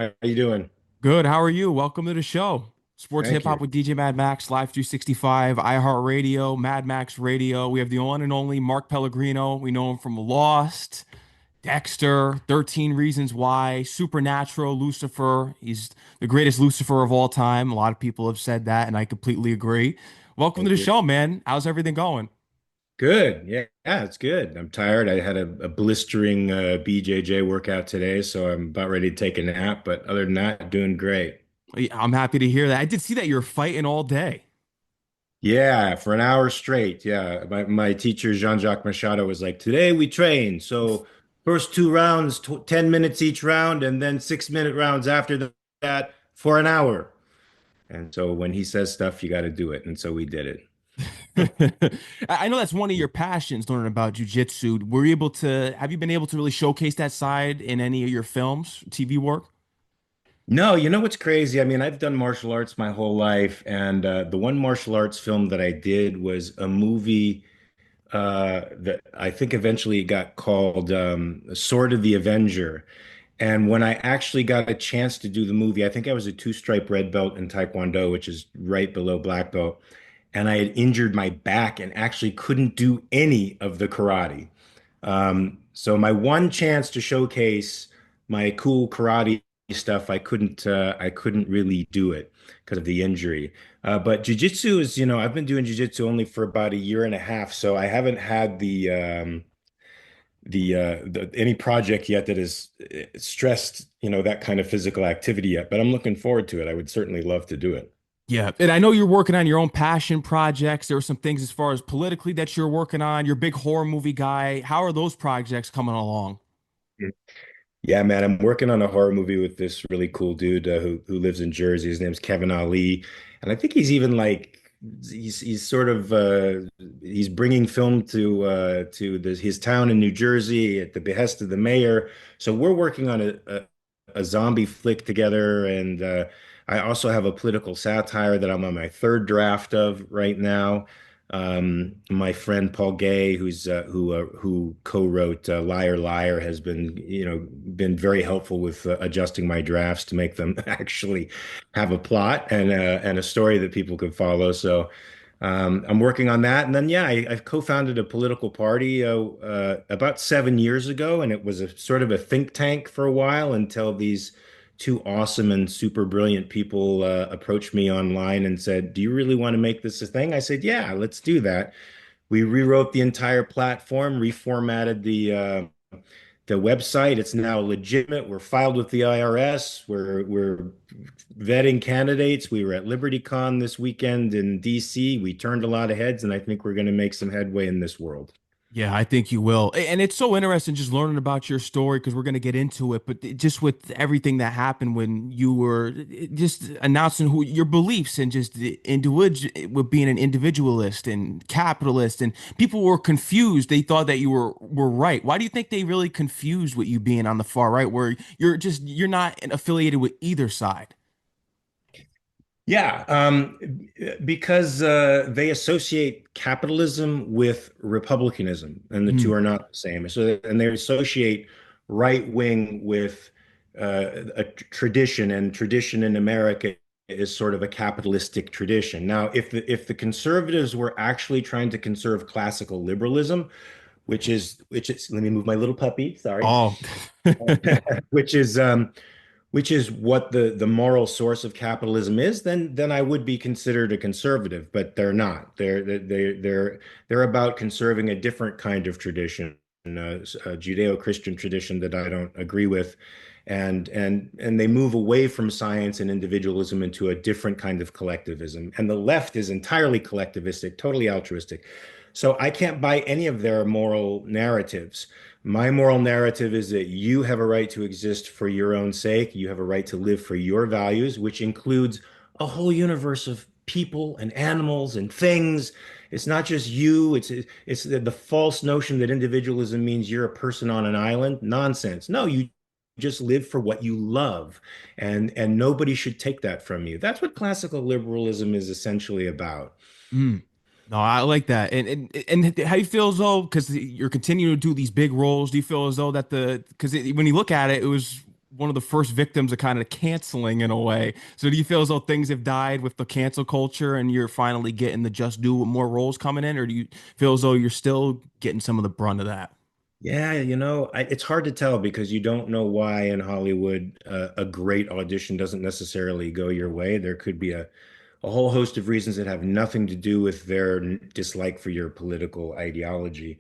How you doing? Good. How are you? Welcome to the show. Sports Hip Thank Hop you. with DJ Mad Max, Live 365, iHeartRadio, Mad Max Radio. We have the one and only Mark Pellegrino. We know him from Lost, Dexter, 13 Reasons Why, Supernatural, Lucifer. He's the greatest Lucifer of all time. A lot of people have said that, and I completely agree. Welcome to Thank the you. show, man. How's everything going? Good. Yeah, it's good. I'm tired. I had a blistering BJJ workout today, so I'm about ready to take a nap. But other than that, doing great. I'm happy to hear that. I did see that you're fighting all day. Yeah, for an hour straight. Yeah, my teacher Jean-Jacques Machado was like, "Today we train. So first two rounds, tw 10 minutes each round, and then 6-minute rounds after that for an hour." And so when he says stuff, you got to do it. And so we did it. I know that's one of your passions, learning about jujitsu. Were you able to, have you been able to really showcase that side in any of your films, TV work? No, you know what's crazy? I mean, I've done martial arts my whole life, and the one martial arts film that I did was a movie that I think eventually got called Sword of the Avenger. And when I actually got a chance to do the movie, I think I was a two-stripe red belt in Taekwondo, which is right below black belt, and I had injured my back and actually couldn't do any of the karate. So my one chance to showcase my cool karate stuff, I couldn't really do it because of the injury. But jujitsu is, I've been doing jujitsu only for about a year and a half, so I haven't had the any project yet that is stressed, that kind of physical activity yet. But I'm looking forward to it. I would certainly love to do it. Yeah. And I know you're working on your own passion projects. There were some things as far as politically that you're working on. You're a big horror movie guy. How are those projects coming along? Yeah, man, I'm working on a horror movie with this really cool dude who lives in Jersey. His name's Kevin Ali, and I think he's even like he's sort of he's bringing film to his town in New Jersey at the behest of the mayor. So we're working on a zombie flick together, and I also have a political satire that I'm on my third draft of right now. My friend Paul Gay, who co-wrote Liar Liar, has been very helpful with adjusting my drafts to make them actually have a plot and a story that people could follow. So I'm working on that, and then yeah, I've co-founded a political party about 7 years ago, and it was a sort of a think tank for a while until these two awesome and super brilliant people approached me online and said, "Do you really want to make this a thing?" I said, "Yeah, let's do that." We rewrote the entire platform, reformatted the website. It's now legitimate. We're filed with the IRS. We're vetting candidates. We were at LibertyCon this weekend in DC. We turned a lot of heads, and I think we're going to make some headway in this world. Yeah, I think you will. And it's so interesting just learning about your story because we're going to get into it. But just with everything that happened when you were just announcing who your beliefs and just the individual with being an individualist and capitalist, and people were confused. They thought that you were right. Why do you think they really confused with you being on the far right, where you're not affiliated with either side? Yeah, because they associate capitalism with republicanism, and the two Mm, are not the same. So, and they associate right wing with a tradition, and tradition in America is sort of a capitalistic tradition. Now, if the conservatives were actually trying to conserve classical liberalism, which is, let me move my little puppy, sorry, oh, which is what the moral source of capitalism is, then I would be considered a conservative, but they're not. They're about conserving a different kind of tradition, a Judeo-Christian tradition that I don't agree with, and they move away from science and individualism into a different kind of collectivism. And the left is entirely collectivistic, totally altruistic. So I can't buy any of their moral narratives. My moral narrative is that you have a right to exist for your own sake. You have a right to live for your values, which includes a whole universe of people and animals and things. It's not just you. It's the false notion that individualism means you're a person on an island. Nonsense. No, you just live for what you love, and nobody should take that from you. That's what classical liberalism is essentially about. mm. No, I like that. And how you feel as though because you're continuing to do these big roles, do you feel as though that the because when you look at it, it was one of the first victims of kind of canceling in a way. So do you feel as though things have died with the cancel culture and you're finally getting the just do with more roles coming in, or do you feel as though you're still getting some of the brunt of that? Yeah, it's hard to tell because you don't know why in Hollywood a great audition doesn't necessarily go your way. There could be a whole host of reasons that have nothing to do with their dislike for your political ideology.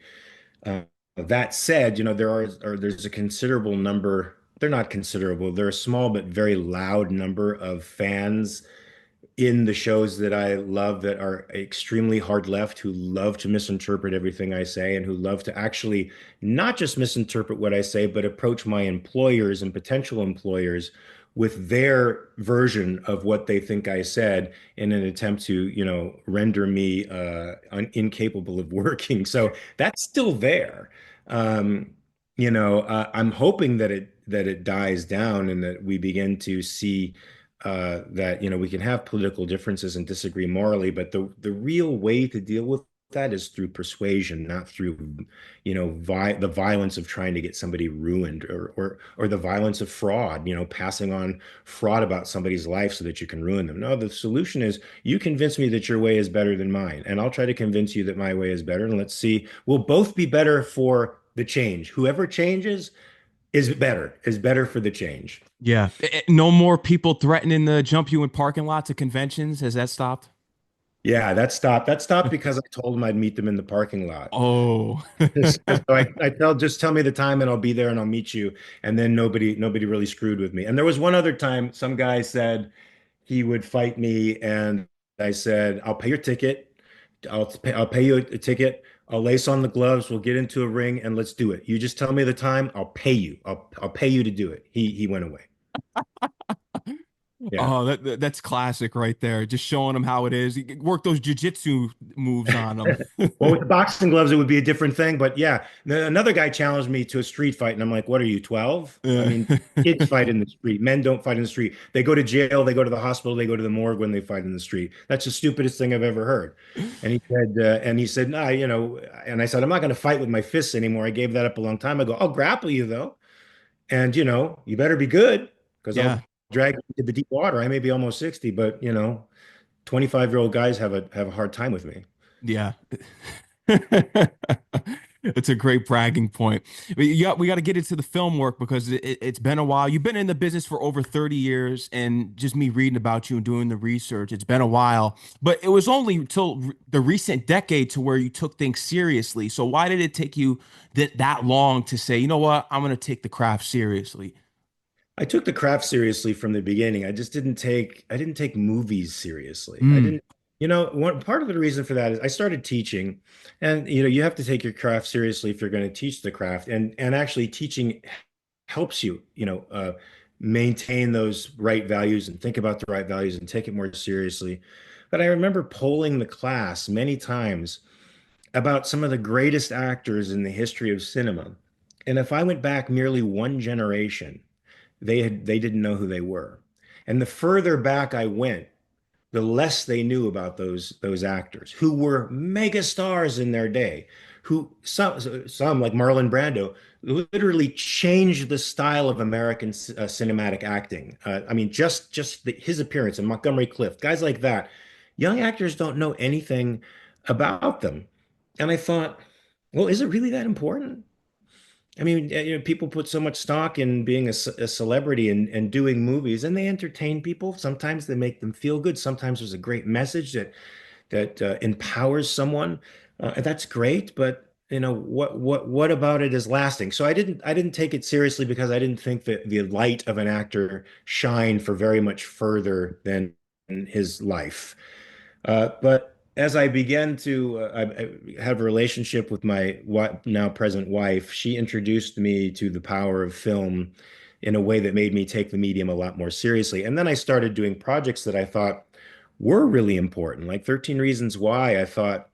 Uh, that said, there's a considerable number, they're not considerable, they're a small but very loud number of fans in the shows that I love that are extremely hard left, who love to misinterpret everything I say and who love to actually not just misinterpret what I say, but approach my employers and potential employers with their version of what they think I said in an attempt to, render me incapable of working. So that's still there. Um, I'm hoping that it dies down and that we begin to see that we can have political differences and disagree morally, but the real way to deal with that is through persuasion, not through the violence of trying to get somebody ruined or the violence of fraud, passing on fraud about somebody's life so that you can ruin them. No, the solution is you convince me that your way is better than mine, and I'll try to convince you that my way is better, and let's see, we'll both be better for the change. Whoever changes is better for the change. Yeah. No more people threatening to jump you in parking lots of conventions. Has that stopped? Yeah, that stopped. That stopped because I told him I'd meet them in the parking lot. Oh. So just tell me the time and I'll be there and I'll meet you. And then nobody really screwed with me. And there was one other time some guy said he would fight me, and I said, I'll pay your ticket. I'll pay you a ticket. I'll lace on the gloves. We'll get into a ring and let's do it. You just tell me the time. I'll pay you. I'll pay you to do it. He went away. Yeah. Oh, that's classic right there. Just showing them how it is. You can work those jujitsu moves on them. Well, with the boxing gloves, it would be a different thing. But yeah, another guy challenged me to a street fight, and I'm like, "What are you, 12?" I Yeah. mean, kids fight in the street. Men don't fight in the street. They go to jail, they go to the hospital, they go to the morgue when they fight in the street. That's the stupidest thing I've ever heard. And he said, "Nah, And I said, "I'm not going to fight with my fists anymore. I gave that up a long time ago. I'll grapple you though, and you better be good because Yeah. I'll drag you into the deep water. I may be almost 60, but 25-year-old guys have a hard time with me." Yeah. It's a great bragging point. We got to get into the film work because it's been a while. You've been in the business for over 30 years, and just me reading about you and doing the research, it's been a while. But it was only until the recent decade to where you took things seriously. So why did it take you that long to say, you know what, I'm going to take the craft seriously? I took the craft seriously from the beginning. I didn't take movies seriously. I Mm, didn't, one part of the reason for that is I started teaching, and you have to take your craft seriously if you're going to teach the craft. And actually teaching helps you, maintain those right values and think about the right values and take it more seriously. But I remember polling the class many times about some of the greatest actors in the history of cinema. And if I went back merely one generation, they didn't know who they were. And the further back I went, the less they knew about those actors who were mega stars in their day, who some like Marlon Brando literally changed the style of American cinematic acting. I mean, just his appearance and Montgomery Clift, guys like that. Young actors don't know anything about them, and I thought, well, is it really that important? I mean, people put so much stock in being a celebrity and doing movies, and they entertain people. Sometimes they make them feel good. Sometimes there's a great message that empowers someone, and that's great. But what about it is lasting? So I didn't take it seriously because I didn't think that the light of an actor shined for very much further than his life. But as I began to I have a relationship with my now present wife, she introduced me to the power of film in a way that made me take the medium a lot more seriously. And then I started doing projects that I thought were really important, like 13 Reasons Why. I thought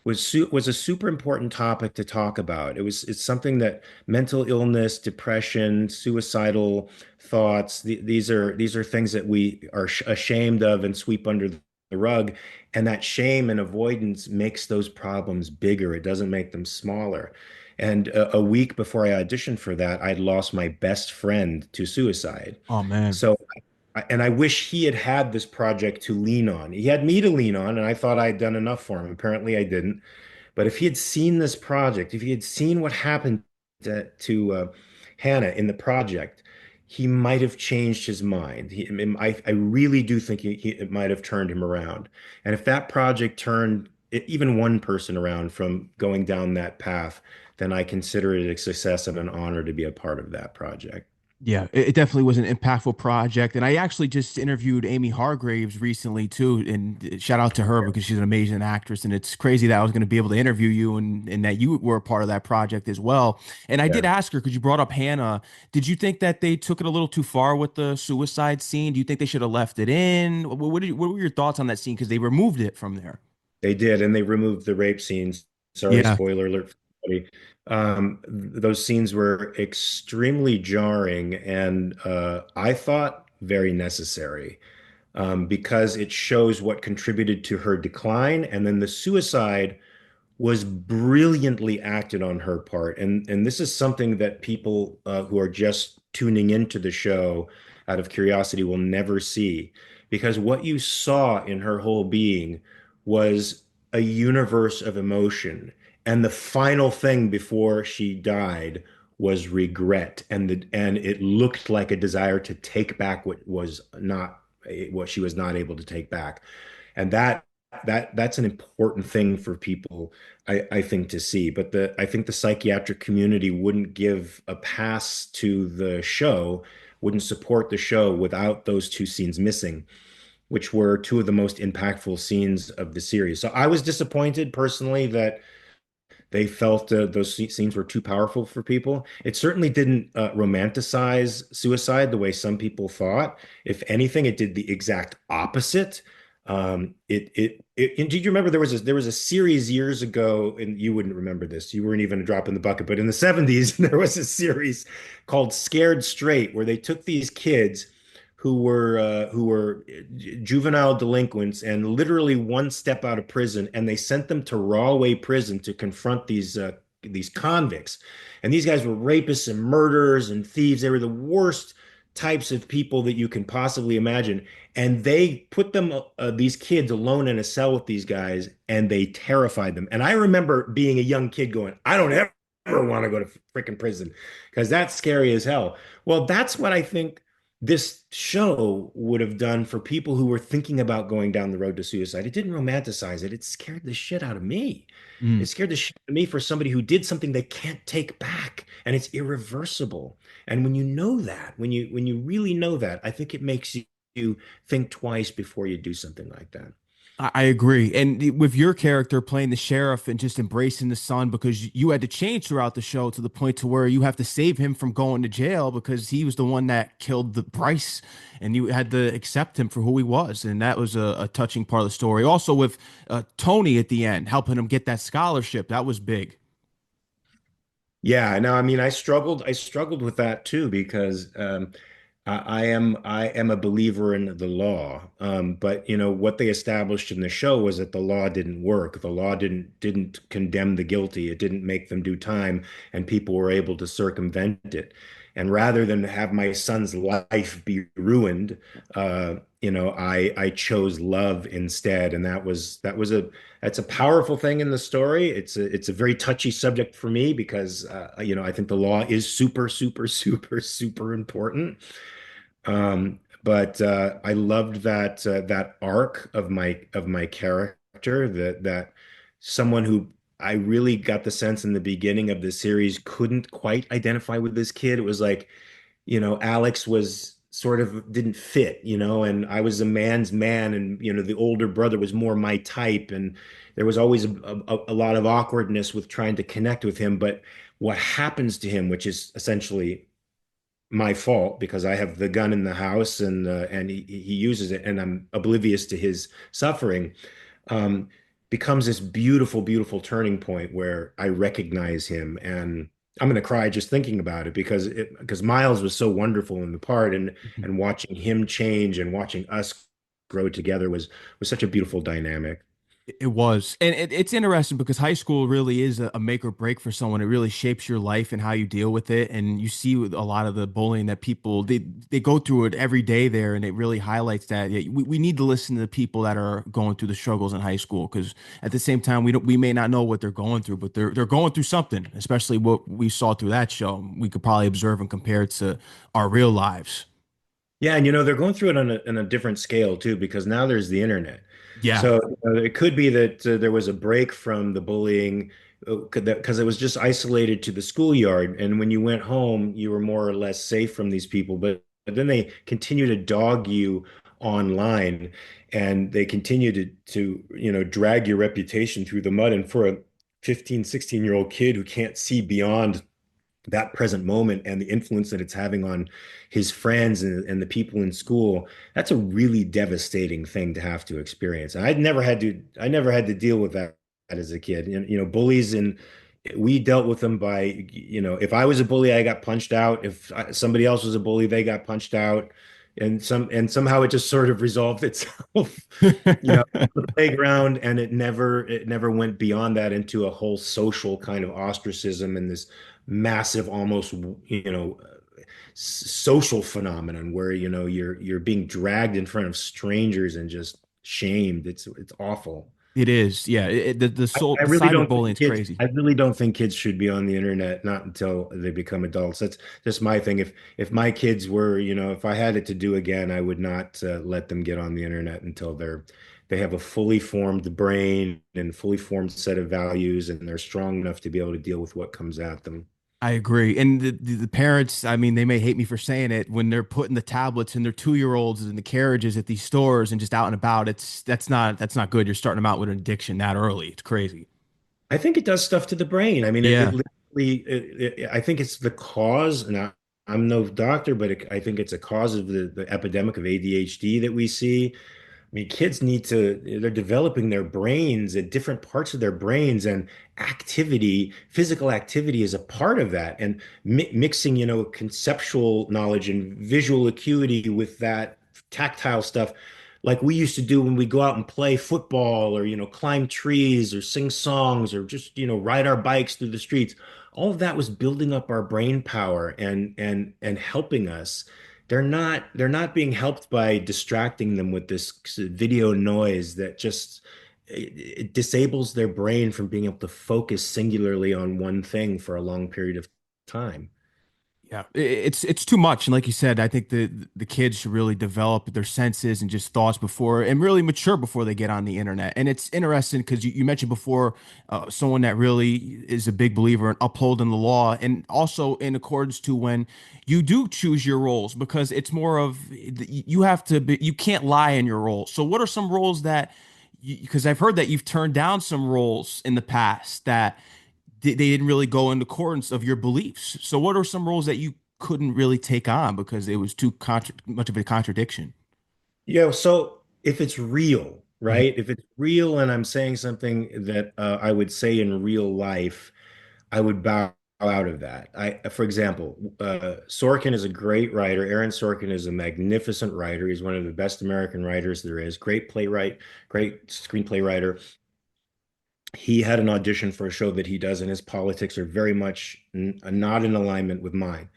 was a super important topic to talk about. It's something that mental illness, depression, suicidal thoughts, these are things that we are ashamed of and sweep under the rug. And that shame and avoidance makes those problems bigger. It doesn't make them smaller. And a week before I auditioned for that, I'd lost my best friend to suicide. Oh man. So, and I wish he had had this project to lean on. He had me to lean on, and I thought I'd done enough for him. Apparently, I didn't. But if he had seen this project, if he had seen what happened to Hannah in the project, he might have changed his mind. I really do think it might have turned him around. And if that project turned even one person around from going down that path, then I consider it a success and an honor to be a part of that project. Yeah, it definitely was an impactful project. And I actually just interviewed Amy Hargraves recently too. And shout out to her because she's an amazing actress. And it's crazy that I was going to be able to interview you and that you were a part of that project as well. And I did Yeah. ask her because you brought up Hannah. Did you think that they took it a little too far with the suicide scene? Do you think they should have left it in? What were your thoughts on that scene? Because they removed it from there. They did, and they removed the rape scenes. Sorry, Yeah. spoiler alert for everybody. Those scenes were extremely jarring and I thought very necessary because it shows what contributed to her decline. And then the suicide was brilliantly acted on her part. And this is something that people who are just tuning into the show out of curiosity will never see. Because what you saw in her whole being was a universe of emotion. And the final thing before she died was regret. And it looked like a desire to take back what she was not able to take back. And that's an important thing for people, I think, to see. But I think the psychiatric community wouldn't give a pass to the show, wouldn't support the show without those two scenes missing, which were two of the most impactful scenes of the series. So I was disappointed personally that they felt those scenes were too powerful for people. It certainly didn't romanticize suicide the way some people thought. If anything, it did the exact opposite. And did you remember there was a series years ago, and you wouldn't remember this. You weren't even a drop in the bucket, but in the 70s, there was a series called Scared Straight, where they took these kids who were juvenile delinquents and literally one step out of prison, and they sent them to Rahway Prison to confront these convicts. And these guys were rapists and murderers and thieves. They were the worst types of people that you can possibly imagine. And they put these kids alone in a cell with these guys, and they terrified them. And I remember being a young kid going, I don't ever want to go to freaking prison because that's scary as hell. Well, that's what I think this show would have done for people who were thinking about going down the road to suicide. It didn't romanticize it. It scared the shit out of me. It Mm. scared the shit out of me for somebody who did something they can't take back and it's irreversible. And when you know that, when you really know that, I think it makes you think twice before you do something like that. I agree. And with your character playing the sheriff and just embracing the son because you had to change throughout the show to the point to where you have to save him from going to jail because he was the one that killed the Bryce and you had to accept him for who he was. And that was a touching part of the story. Also with Tony at the end, helping him get that scholarship. That was big. Yeah, no, I mean, I struggled with that too because I am a believer in the law. But what they established in the show was that the law didn't work. The law didn't condemn the guilty. It didn't make them do time, and people were able to circumvent it. And rather than have my son's life be ruined, I chose love instead, and that's a powerful thing in the story. It's a very touchy subject for me because I think the law is super, super, super, super important. But I loved that arc of my character, that someone who I really got the sense in the beginning of the series couldn't quite identify with this kid. It was like, Alex was sort of didn't fit, and I was a man's man, and the older brother was more my type, and there was always a lot of awkwardness with trying to connect with him. But what happens to him, which is essentially my fault because I have the gun in the house and he uses it and I'm oblivious to his suffering, um, becomes this beautiful, beautiful turning point where I recognize him and I'm gonna cry just thinking about it because Miles was so wonderful in the part and watching him change and watching us grow together was such a beautiful dynamic. It was. And it's interesting because high school really is a make or break for someone. It really shapes your life and how you deal with it. And you see with a lot of the bullying that people they go through it every day there, and it really highlights that. Yeah, we need to listen to the people that are going through the struggles in high school, because at the same time we may not know what they're going through, but they're going through something, especially what we saw through that show. We could probably observe and compare it to our real lives. Yeah, and they're going through it on a different scale too, because now there's the internet. Yeah. So it could be that there was a break from the bullying because it was just isolated to the schoolyard, and when you went home, you were more or less safe from these people. But then they continue to dog you online, and they continue to drag your reputation through the mud. And for a 15, 16-year-old kid who can't see beyond that present moment and the influence that it's having on his friends and the people in school, that's a really devastating thing to have to experience. And I never had to deal with that as a kid. Bullies, and we dealt with them by, if I was a bully, I got punched out. If somebody else was a bully, they got punched out. And somehow it just sort of resolved itself, the playground, and it never went beyond that into a whole social kind of ostracism and this massive, almost, social phenomenon where you're being dragged in front of strangers and just shamed. It's awful. It is. Yeah. I The really don't think cyberbullying is kids, crazy. I really don't think kids should be on the internet, not until they become adults. That's just my thing. If my kids were, if I had it to do again, I would not let them get on the internet until they have a fully formed brain and fully formed set of values, and they're strong enough to be able to deal with what comes at them. I agree. And the parents, I mean, they may hate me for saying it, when they're putting the tablets in their 2-year-olds in the carriages at these stores and just out and about, that's not good. You're starting them out with an addiction that early. It's crazy. I think it does stuff to the brain. I mean, it Yeah. literally, I think it's the cause, and I'm no doctor, but I think it's a cause of the epidemic of ADHD that we see. I mean, kids they're developing their brains at different parts of their brains, and physical activity is a part of that. And mixing, conceptual knowledge and visual acuity with that tactile stuff, like we used to do when we go out and play football or, climb trees or sing songs or just, ride our bikes through the streets. All of that was building up our brain power and helping us. They're not being helped by distracting them with this video noise that just it disables their brain from being able to focus singularly on one thing for a long period of time. Yeah, it's too much, and like you said, I think the kids should really develop their senses and just thoughts before, and really mature before they get on the internet. And it's interesting because you mentioned before someone that really is a big believer in upholding the law, and also in accordance to when you do choose your roles, because it's more of you have to be, you can't lie in your role. So what are some roles that, because I've heard that you've turned down some roles in the past that they didn't really go in accordance of your beliefs. So what are some roles that you couldn't really take on because it was too much of a contradiction? So if it's real, Mhm. right? If it's real and I'm saying something that I would say in real life, I would bow out of that. For example, Sorkin is a great writer. Aaron Sorkin is a magnificent writer. He's one of the best American writers there is. Great playwright, great screenplay writer. He had an audition for a show that he does, and his politics are very much not in alignment with mine.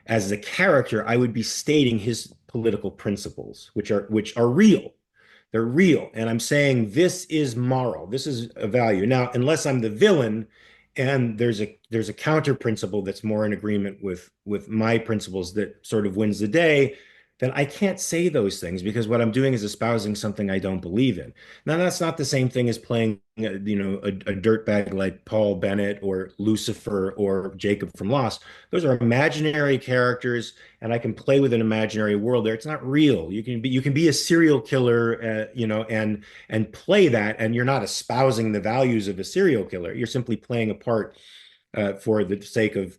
As a character, I would be stating his political principles, which are real. They're real. And I'm saying this is moral. This is a value. Now, unless I'm the villain and there's a counter principle that's more in agreement with my principles that sort of wins the day, then I can't say those things because what I'm doing is espousing something I don't believe in. Now, that's not the same thing as playing, a dirtbag like Paul Bennett or Lucifer or Jacob from Lost. Those are imaginary characters, and I can play with an imaginary world there. It's not real. You can be a serial killer, and play that, and you're not espousing the values of a serial killer. You're simply playing a part for the sake of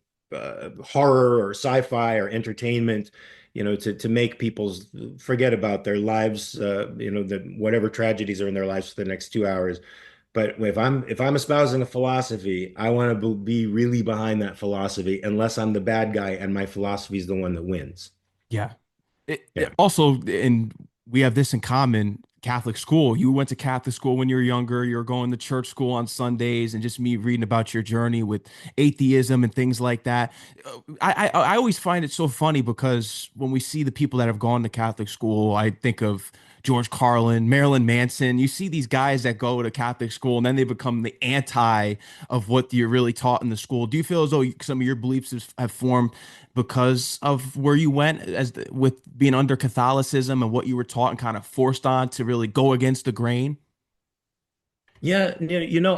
horror or sci-fi or entertainment, to make people forget about their lives, that whatever tragedies are in their lives for the next 2 hours. But if I'm espousing a philosophy, I want to be really behind that philosophy, unless I'm the bad guy and my philosophy is the one that wins. Yeah. Yeah. Also, and we have this in common. Catholic school. You went to Catholic school when you were younger. You were going to church school on Sundays, and just me reading about your journey with atheism and things like that. I always find it so funny because when we see the people that have gone to Catholic school, I think of George Carlin, Marilyn Manson. You see these guys that go to Catholic school and then they become the anti of what you're really taught in the school. Do you feel as though some of your beliefs have formed because of where you went with being under Catholicism and what you were taught and kind of forced on to really go against the grain? Yeah,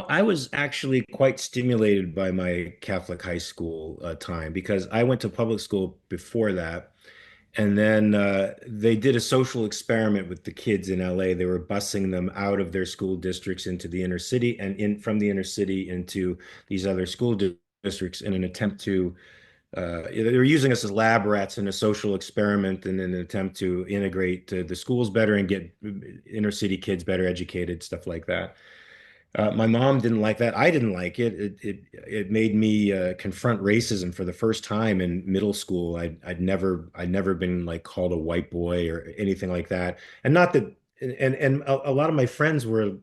I was actually quite stimulated by my Catholic high school time because I went to public school before that. And then they did a social experiment with the kids in LA. They were busing them out of their school districts into the inner city and in from the inner city into these other school districts in an attempt to they were using us as lab rats in a social experiment in an attempt to integrate the schools better and get inner city kids better educated, stuff like that. My mom didn't like that. I didn't like it. It made me confront racism for the first time in middle school. I'd never been like called a white boy or anything like that. And not that and a lot of my friends were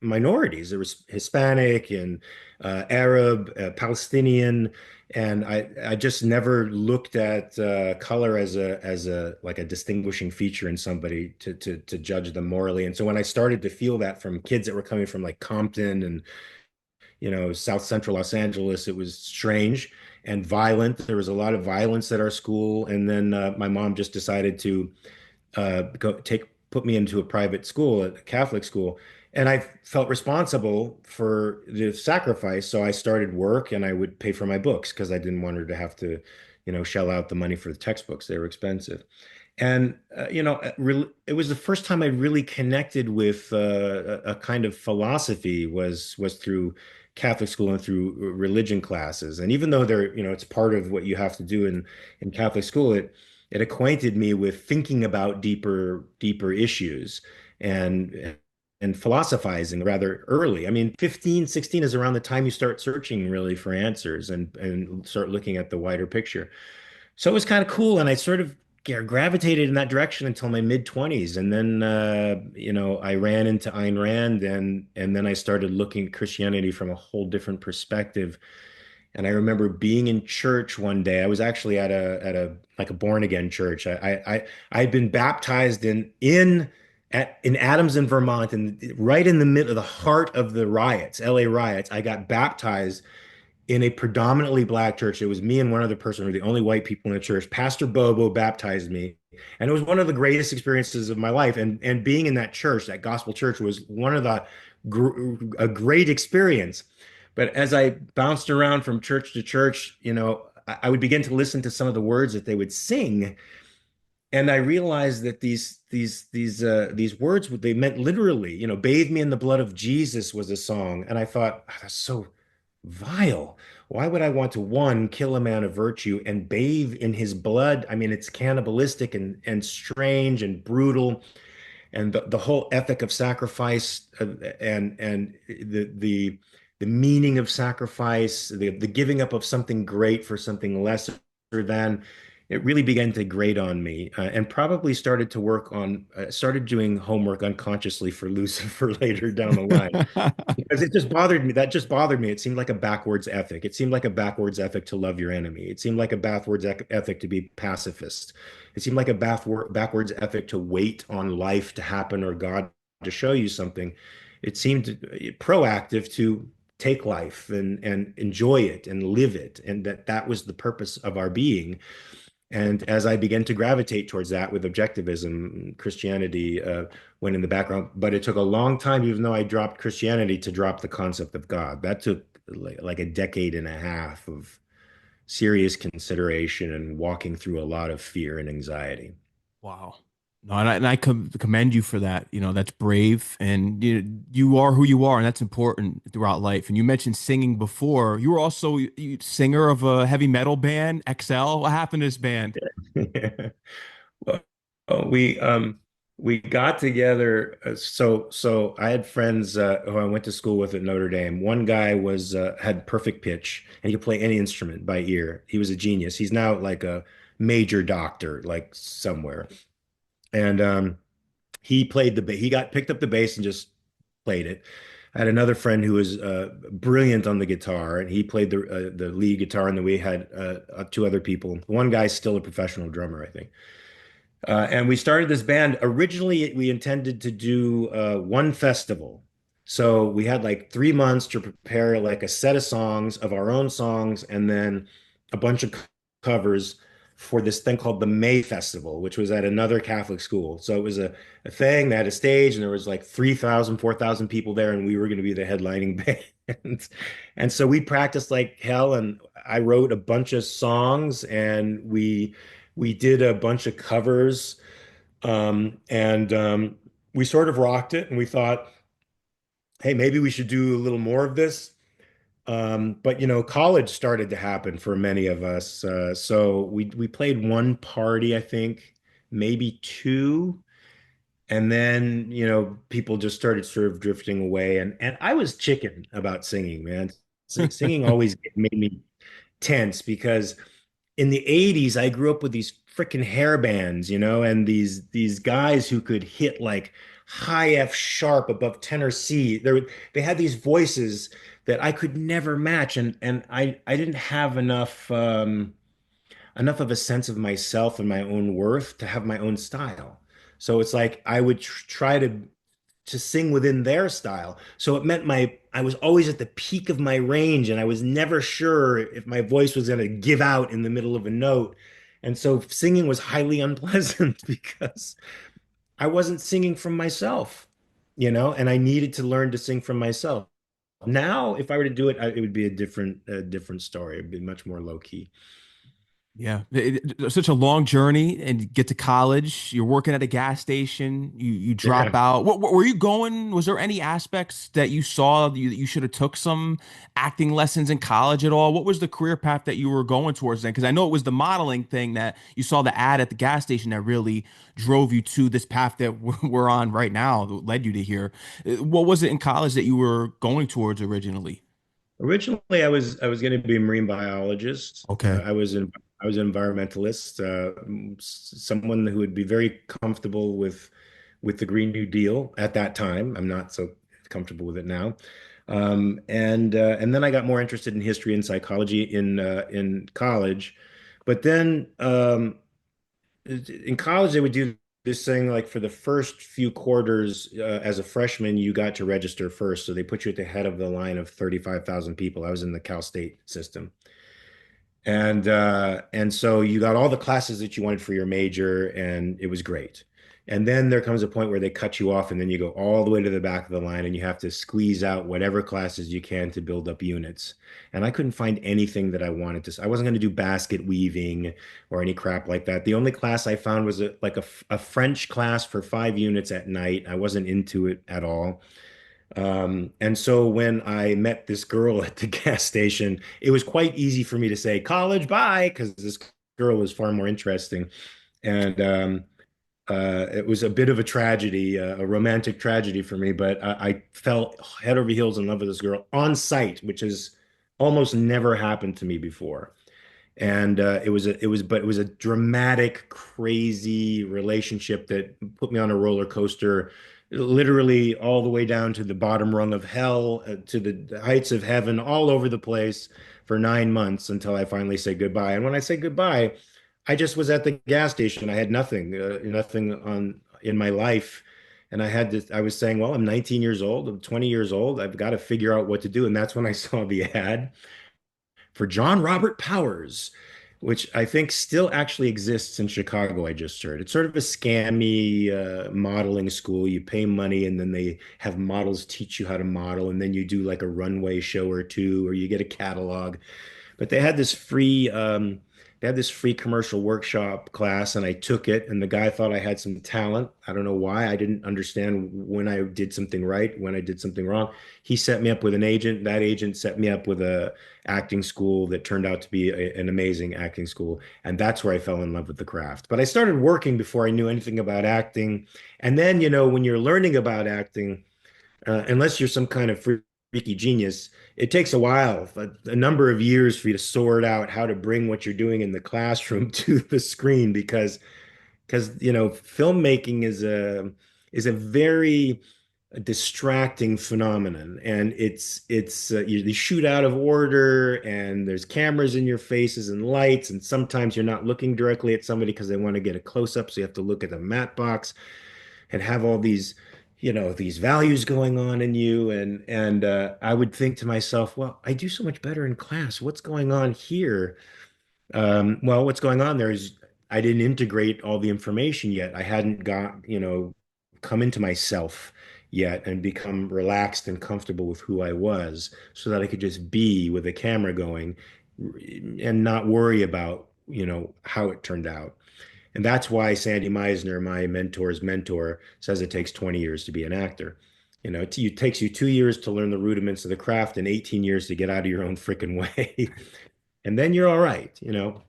minorities. There was Hispanic and Arab, Palestinian, and I just never looked at color as a like a distinguishing feature in somebody to judge them morally. And so when I started to feel that from kids that were coming from like Compton and South Central Los Angeles, it was strange and violent. There was a lot of violence at our school, and then my mom just decided to put me into a private school, a Catholic school, and I felt responsible for the sacrifice. So I started work, and I would pay for my books because I didn't want her to have to, shell out the money for the textbooks. They were expensive. And it was the first time I really connected with a kind of philosophy was through Catholic school and through religion classes. And even though it's part of what you have to do in Catholic school, it acquainted me with thinking about deeper issues and and philosophizing rather early. I mean, 15, 16 is around the time you start searching really for answers and start looking at the wider picture. So it was kind of cool, and I sort of gravitated in that direction until my mid 20s, and then I ran into Ayn Rand, and then I started looking at Christianity from a whole different perspective. And I remember being in church one day. I was actually at a like a born again church. I'd been baptized in Adams in Vermont, and right in the middle of the heart of the riots, LA riots. I got baptized in a predominantly black church. It was me and one other person were the only white people in the church. Pastor Bobo baptized me, and it was one of the greatest experiences of my life. And being in that church, that gospel church, was one of a great experience. But as I bounced around from church to church, I would begin to listen to some of the words that they would sing, and I realized that these words they meant literally. Bathe me in the blood of Jesus was a song, and I thought, "Ah, that's so vile. Why would I want to, one, kill a man of virtue and bathe in his blood? I mean, it's cannibalistic and strange and brutal, and the whole ethic of sacrifice and the meaning of sacrifice, the giving up of something great for something lesser than. It really began to grate on me, and probably started doing homework unconsciously for Lucifer later down the line because it just bothered me. That just bothered me. It seemed like a backwards ethic. It seemed like a backwards ethic to love your enemy. It seemed like a backwards ethic to be pacifist. It seemed like a backwards ethic to wait on life to happen or God to show you something. It seemed proactive to take life and enjoy it and live it, and that was the purpose of our being. And as I began to gravitate towards that with objectivism, Christianity went in the background. But it took a long time, even though I dropped Christianity, to drop the concept of God. That took like a decade and a half of serious consideration and walking through a lot of fear and anxiety. Wow. No, and I commend you for that. That's brave, and you are who you are, and that's important throughout life. And you mentioned singing before. You were also singer of a heavy metal band, XL. What happened to this band? Well, we got together. So I had friends who I went to school with at Notre Dame. One guy was had perfect pitch and he could play any instrument by ear. He was a genius. He's now like a major doctor, like somewhere. And He played he got picked up the bass and just played it. I had another friend who was brilliant on the guitar, and he played the lead guitar, and then we had two other people. One guy's still a professional drummer, I think. And we started this band. Originally, we intended to do one festival. So we had like 3 months to prepare like a set of songs of our own songs and then a bunch of covers for this thing called the May Festival, which was at another Catholic school. So it was a thing that had a stage and there was like 3,000, 4,000 people there, and we were going to be the headlining band. And so we practiced like hell, and I wrote a bunch of songs and we did a bunch of covers, and we sort of rocked it. And we thought, hey, maybe we should do a little more of this. But college started to happen for many of us. So we played one party, I think, maybe two, and then people just started sort of drifting away. And I was chicken about singing, man. Singing always made me tense because in the 80s, I grew up with these freaking hair bands, and these guys who could hit like high F sharp above tenor C. They had these voices that I could never match, and I didn't have enough of a sense of myself and my own worth to have my own style. So it's like I would try to sing within their style. So it meant I was always at the peak of my range, and I was never sure if my voice was going to give out in the middle of a note. And so singing was highly unpleasant because I wasn't singing from myself, and I needed to learn to sing from myself. Now, if I were to do it, it would be a different story. It'd be much more low key. Yeah, such a long journey, and you get to college. You're working at a gas station. You drop Yeah. out. What were you going? Was there any aspects that you saw that you should have took some acting lessons in college at all? What was the career path that you were going towards then? Because I know it was the modeling thing that you saw the ad at the gas station that really drove you to this path that we're on right now, that led you to here. What was it in college that you were going towards originally? Originally, I was going to be a marine biologist. Okay. I was an environmentalist, someone who would be very comfortable with the Green New Deal at that time. I'm not so comfortable with it now. And then I got more interested in history and psychology in college. But then in college, they would do this thing like for the first few quarters as a freshman, you got to register first. So they put you at the head of the line of 35,000 people. I was in the Cal State system. And so you got all the classes that you wanted for your major, and it was great. And then there comes a point where they cut you off, and then you go all the way to the back of the line, and you have to squeeze out whatever classes you can to build up units. And I couldn't find anything that I wanted to. I wasn't going to do basket weaving or any crap like that. The only class I found was a French class for 5 units at night. I wasn't into it at all. And so when I met this girl at the gas station, it was quite easy for me to say college, bye, because this girl was far more interesting. And it was a bit of a tragedy, a romantic tragedy for me, but I fell head over heels in love with this girl on site, which has almost never happened to me before. And it was a dramatic, crazy relationship that put me on a roller coaster, literally all the way down to the bottom rung of hell, to the heights of heaven, all over the place for 9 months until I finally said goodbye. And when I say goodbye, I just was at the gas station. I had nothing on in my life. And I was saying, well, I'm 19 years old, I'm 20 years old. I've got to figure out what to do. And that's when I saw the ad for John Robert Powers, which I think still actually exists in Chicago. I just heard it's sort of a scammy modeling school. You pay money, and then they have models teach you how to model, and then you do like a runway show or two, or you get a catalog. But they had this free commercial workshop class, and I took it, and the guy thought I had some talent. I don't know why. I didn't understand when I did something right, when I did something wrong. He set me up with an agent. That agent set me up with a acting school that turned out to be an amazing acting school, and that's where I fell in love with the craft. But I started working before I knew anything about acting. And then, when you're learning about acting, unless you're some kind of freaky genius, it takes a while, a number of years for you to sort out how to bring what you're doing in the classroom to the screen because filmmaking is a very distracting phenomenon, and you shoot out of order, and there's cameras in your faces and lights, and sometimes you're not looking directly at somebody because they want to get a close up, so you have to look at the matte box and have all these these values going on in you, and I would think to myself, well, I do so much better in class. What's going on here? Well, what's going on there is I didn't integrate all the information yet. I hadn't come into myself yet and become relaxed and comfortable with who I was so that I could just be with a camera going and not worry about, how it turned out. And that's why Sandy Meisner, my mentor's mentor, says it takes 20 years to be an actor. It takes you 2 years to learn the rudiments of the craft and 18 years to get out of your own freaking way. And then you're all right,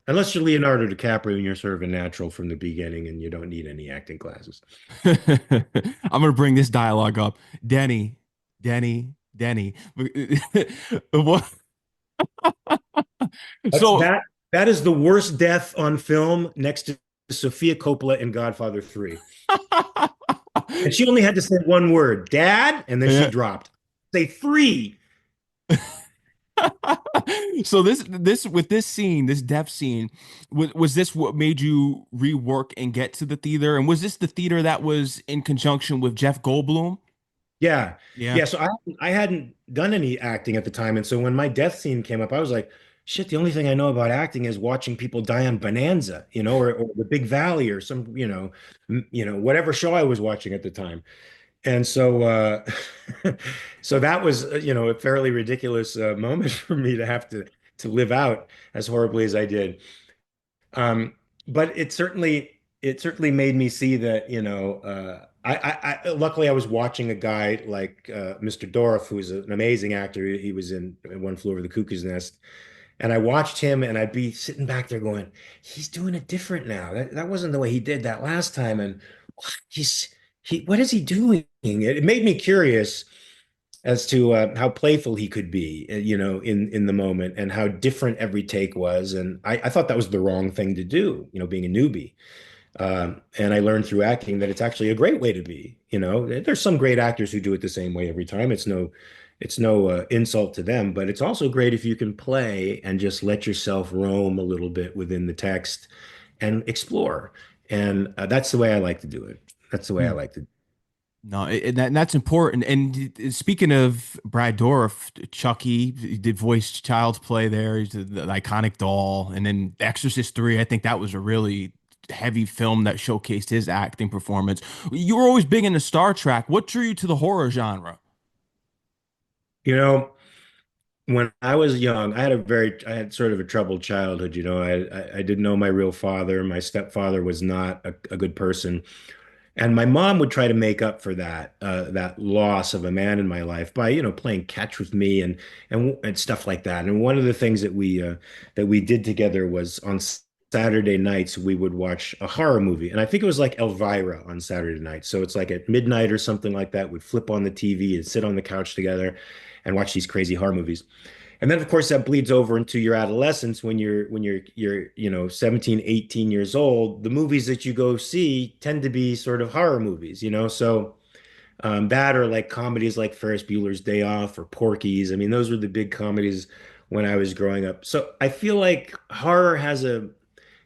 unless you're Leonardo DiCaprio and you're sort of a natural from the beginning and you don't need any acting classes. I'm gonna bring this dialogue up. Denny, Denny. What? That's So, that. That is the worst death on film next to Sofia Coppola in Godfather 3. And she only had to say one word, Dad, and then she yeah. dropped. Say three. So this with this scene, this death scene, was this what made you rework and get to the theater? And was this the theater that was in conjunction with Jeff Goldblum? Yeah. Yeah. Yeah. So I hadn't done any acting at the time. And so when my death scene came up, I was like, shit, the only thing I know about acting is watching people die on Bonanza, or The Big Valley or some, whatever show I was watching at the time. And so so that was, a fairly ridiculous moment for me to have to live out as horribly as I did. But it certainly made me see that, I luckily I was watching a guy like Mr. Dorff, who's an amazing actor. He was in One Flew Over the Cuckoo's Nest, and I watched him, and I'd be sitting back there going, he's doing it different now. That wasn't the way he did that last time, and he's what is he doing? It made me curious as to how playful he could be, in the moment, and how different every take was. And I thought that was the wrong thing to do, being a newbie. And I learned through acting that it's actually a great way to be. There's some great actors who do it the same way every time. It's no insult to them, but it's also great if you can play and just let yourself roam a little bit within the text and explore. And that's the way I like to do it. That's the way I like to. No, and that's important. And speaking of Brad Dourif, Chucky, he did voice Child's Play there. He's the iconic doll. And then Exorcist 3, I think that was a really heavy film that showcased his acting performance. You were always big into Star Trek. What drew you to the horror genre? You know, when I was young, I had sort of a troubled childhood. I didn't know my real father. My stepfather was not a good person. And my mom would try to make up for that loss of a man in my life by, playing catch with me and stuff like that. And one of the things that we did together was on Saturday nights we would watch a horror movie, and I think it was like Elvira on Saturday night. So it's like at midnight or something like that. We'd flip on the TV and sit on the couch together and watch these crazy horror movies. And then of course that bleeds over into your adolescence when you're 17, 18 years old. The movies that you go see tend to be sort of horror movies. So that or like comedies like Ferris Bueller's Day Off or Porky's. I mean, those were the big comedies when I was growing up. So I feel like horror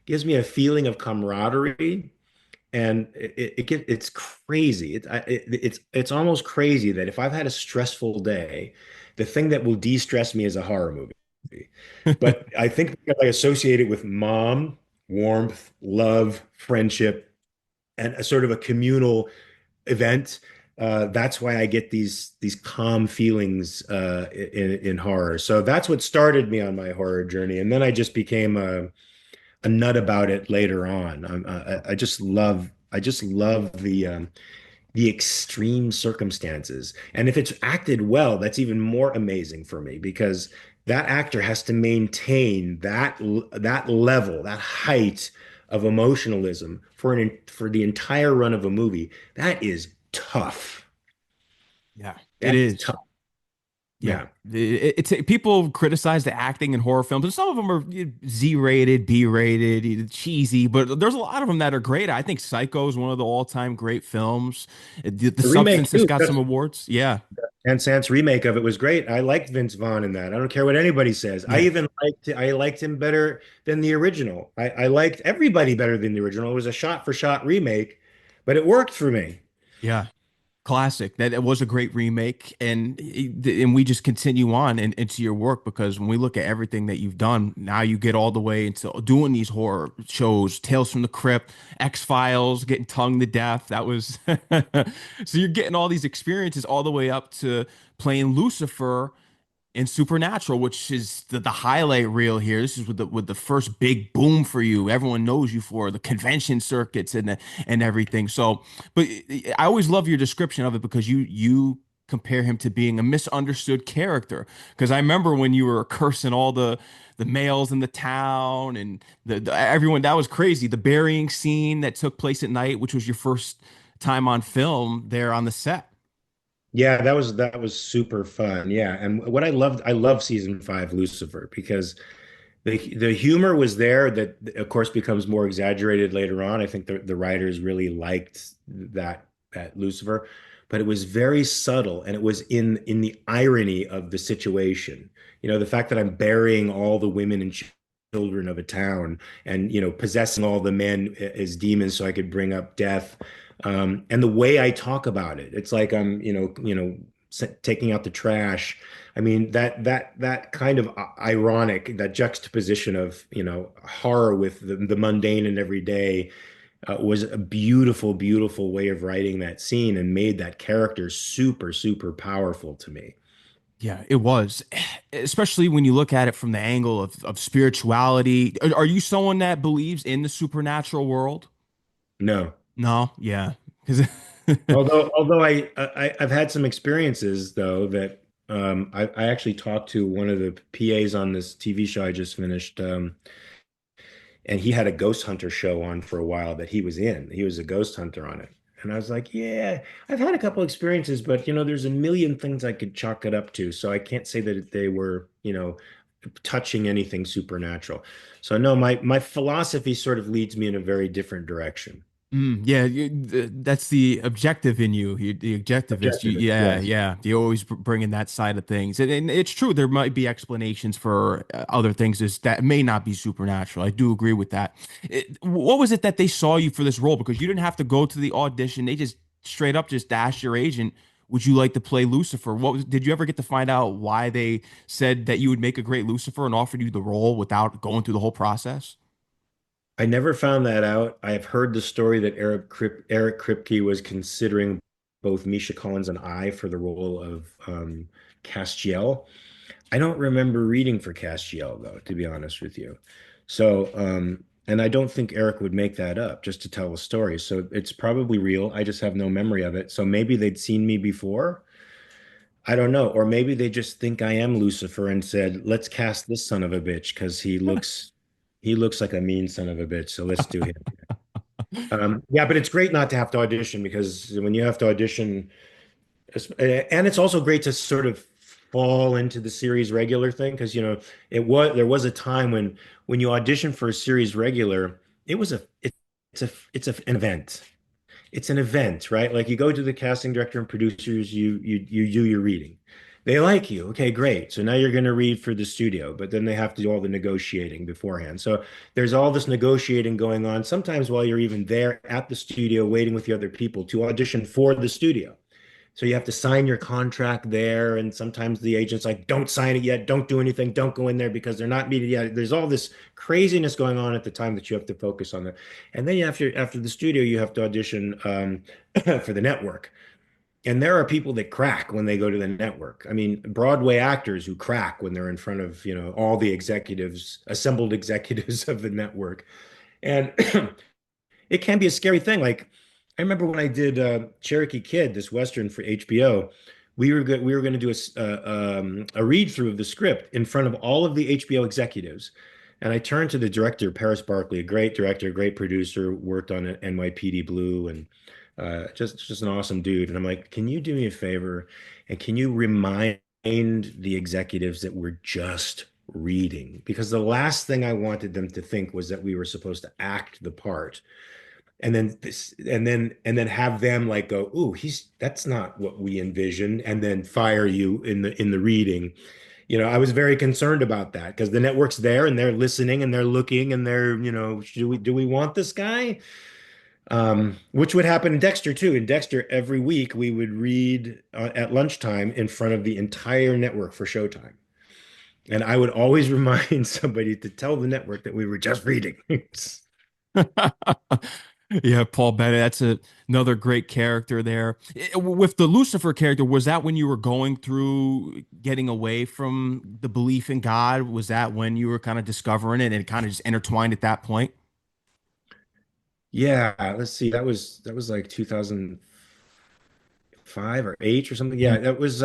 gives me a feeling of camaraderie, and it's crazy. It's almost crazy that if I've had a stressful day, the thing that will de-stress me is a horror movie. But I think because I associate it with mom, warmth, love, friendship, and a sort of a communal event. That's why I get these calm feelings in horror. So that's what started me on my horror journey, and then I just became a nut about it later on. I just love the extreme circumstances. And if it's acted well, that's even more amazing for me because that actor has to maintain that level, that height of emotionalism for the entire run of a movie. That is tough. Yeah, it That is is. tough. Yeah. Yeah. It's people criticize the acting in horror films, and some of them are Z-rated, B-rated, cheesy, but there's a lot of them that are great. I think Psycho is one of the all-time great films. The The remake Substance has too. got some awards. Yeah. And Sans remake of it was great. I liked Vince Vaughn in that. I don't care what anybody says. Yeah. I liked him better than the original. I liked everybody better than the original. It was a shot for shot remake, but it worked for me. Yeah. Classic. That it was a great remake, and we just continue on into your work because when we look at everything that you've done, now you get all the way into doing these horror shows, Tales from the Crypt, X-Files, getting tongue to death. That was so you're getting all these experiences all the way up to playing Lucifer in Supernatural, which is the highlight reel here. This is with the first big boom for you. Everyone knows you for the convention circuits and everything. So, but I always love your description of it because you compare him to being a misunderstood character. Because I remember when you were cursing all the males in the town and everyone, that was crazy. The burying scene that took place at night, which was your first time on film there on the set. Yeah, that was super fun. Yeah, and what I love season five Lucifer because the humor was there that of course becomes more exaggerated later on. I think the writers really liked that Lucifer, but it was very subtle and it was in the irony of the situation. The fact that I'm burying all the women and children of a town and possessing all the men as demons so I could bring up death. And the way I talk about it, it's like I'm, taking out the trash. I mean, that kind of ironic, that juxtaposition of, horror with the mundane and everyday was a beautiful, beautiful way of writing that scene and made that character super, super powerful to me. Yeah, it was. Especially when you look at it from the angle of spirituality. Are you someone that believes in the supernatural world? No. No, yeah. Because Although I've had some experiences though that I actually talked to one of the PAs on this TV show I just finished, and he had a ghost hunter show on for a while that he was in. He was a ghost hunter on it. And I was like, yeah, I've had a couple experiences, but there's a million things I could chalk it up to. So I can't say that they were, touching anything supernatural. So no, my philosophy sort of leads me in a very different direction. Yeah, that's the objective in you. The objectivist. Objectivist, Yeah, yes. yeah. You always bring in that side of things, and it's true. There might be explanations for other things that may not be supernatural. I do agree with that. What was it that they saw you for this role? Because you didn't have to go to the audition. They just straight up just asked your agent, "Would you like to play Lucifer?" Did you ever get to find out why they said that you would make a great Lucifer and offered you the role without going through the whole process? I never found that out. I have heard the story that Eric Kripke was considering both Misha Collins and I for the role of Castiel. I don't remember reading for Castiel though, to be honest with you. So, and I don't think Eric would make that up just to tell a story. So it's probably real. I just have no memory of it. So maybe they'd seen me before. I don't know. Or maybe they just think I am Lucifer and said, let's cast this son of a bitch because he looks like a mean son of a bitch. So let's do him. Yeah, but it's great not to have to audition because when you have to audition, and it's also great to sort of fall into the series regular thing because there was a time when you audition for a series regular, it's an event. It's an event, right? Like you go to the casting director and producers, you do your reading. They like you. Okay, great. So now you're going to read for the studio, but then they have to do all the negotiating beforehand. So there's all this negotiating going on, sometimes while you're even there at the studio waiting with the other people to audition for the studio. So you have to sign your contract there, and sometimes the agent's like, "Don't sign it yet. Don't do anything. Don't go in there because they're not meeting yet." There's all this craziness going on at the time that you have to focus on that. And then after the studio, you have to audition for the network. And there are people that crack when they go to the network. I mean, Broadway actors who crack when they're in front of all the assembled executives of the network. And it can be a scary thing. Like I remember when I did Cherokee Kid, this Western for HBO, we were going to do a read through of the script in front of all of the HBO executives. And I turned to the director, Paris Barkley, a great director, great producer, worked on NYPD Blue, and just an awesome dude. And I'm like, can you do me a favor? And can you remind the executives that we're just reading, because the last thing I wanted them to think was that we were supposed to act the part, and then have them like go, "Ooh, he's that's not what we envisioned," and then fire you in the reading. I was very concerned about that because the network's there and they're listening and they're looking and they're, do we want this guy? Which would happen in Dexter too. In Dexter, every week we would read at lunchtime in front of the entire network for showtime. And I would always remind somebody to tell the network that we were just reading. Yeah, Paul Bennett, another great character there. With the Lucifer character, was that when you were going through getting away from the belief in God? Was that when you were kind of discovering it and kind of just intertwined at that point? Yeah, let's see. That was like 2005 or 8 or something. Mm, Yeah, that was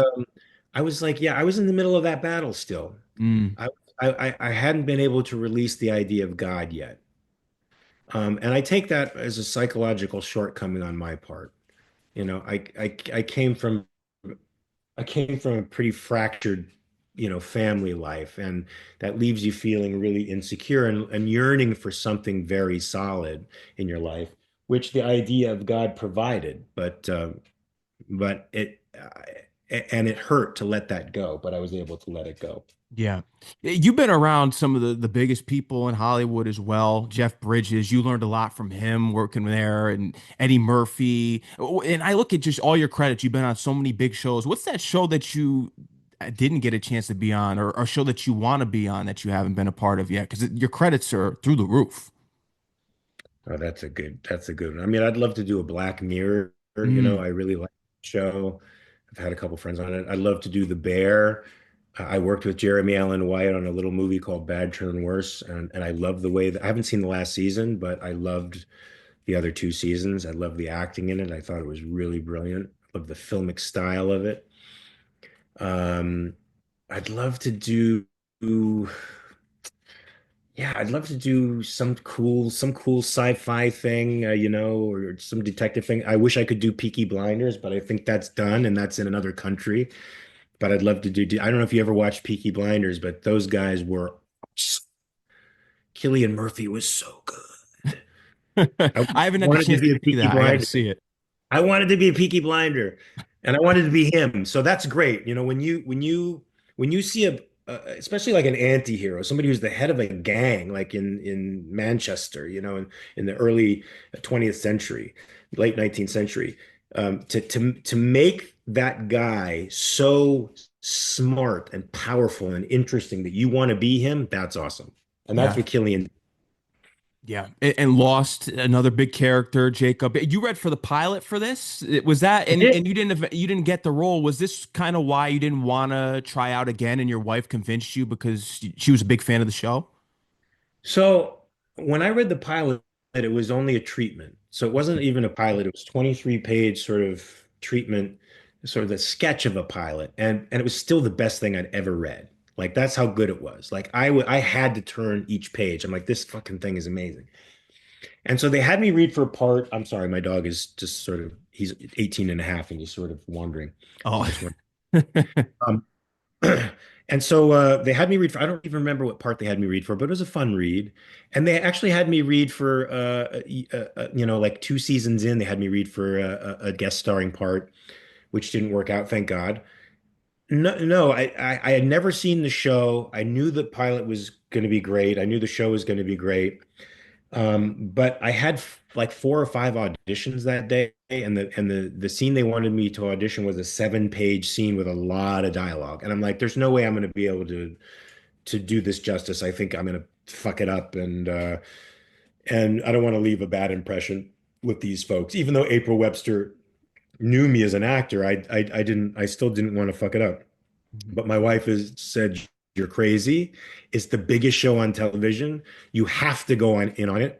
I was like, yeah, I was in the middle of that battle still. mm, I I hadn't been able to release the idea of God yet. And I take that as a psychological shortcoming on my part. I came from a pretty fractured, family life, and that leaves you feeling really insecure and yearning for something very solid in your life, which the idea of God provided. But it hurt to let that go, but I was able to let it go. yeah. You've been around some of the biggest people in Hollywood as well. Jeff Bridges, you learned a lot from him working there, and Eddie Murphy. And I look at just all your credits. You've been on so many big shows. What's that show that you didn't get a chance to be on, or show that you want to be on that you haven't been a part of yet? Because your credits are through the roof. Oh, that's a good one. I mean, I'd love to do a Black Mirror. Mm. I really like the show. I've had a couple friends on it. I'd love to do The Bear. I worked with Jeremy Allen White on a little movie called Bad Turn Worse, and I love the way that I haven't seen the last season, but I loved the other two seasons. I loved the acting in it. I thought it was really brilliant. I love the filmic style of it. Um, I'd love to do Yeah, I'd love to do some cool sci-fi thing, or some detective thing. I wish I could do Peaky Blinders, but I think that's done and that's in another country. But I'd love to do. I don't know if you ever watched Peaky Blinders, but those guys were. Killian Murphy was so good. I I haven't had the wanted to chance to be a see Peaky that. I got to Blinder. see it. I wanted to be a Peaky Blinder, and I wanted to be him. So that's great. When you see especially like an anti-hero, somebody who's the head of a gang, like in Manchester, in the early 20th century, late 19th century, to make that guy so smart and powerful and interesting that you want to be him, that's awesome. And that's Yeah. what Killian. Yeah, and Lost, another big character, Jacob. You read for the pilot for this? Was that and you didn't get the role? Was this kind of why you didn't want to try out again, and your wife convinced you because she was a big fan of the show? So when I read the pilot, it was only a treatment. So it wasn't even a pilot. It was 23-page sort of treatment, sort of the sketch of a pilot. And it was still the best thing I'd ever read. Like that's how good it was. Like I had to turn each page. I'm like, this fucking thing is amazing. And so they had me read for a part. I'm sorry, my dog is just sort of, he's 18 and a half and he's sort of wandering. Oh, I just want. Um, And so they had me read for, I don't even remember what part they had me read for, but it was a fun read. And they actually had me read for, like 2 seasons in, they had me read for a guest starring part, which didn't work out, thank God. No, no, I had never seen the show. I knew the pilot was going to be great. I knew the show was going to be great. But I had like 4 or 5 auditions that day, and the scene they wanted me to audition was a 7-page scene with a lot of dialogue. And I'm like, there's no way I'm going to be able to do this justice. I think I'm going to fuck it up, and I don't want to leave a bad impression with these folks. Even though April Webster knew me as an actor, I still didn't want to fuck it up. But my wife has said, "You're crazy. It's the biggest show on television. You have to go in on it.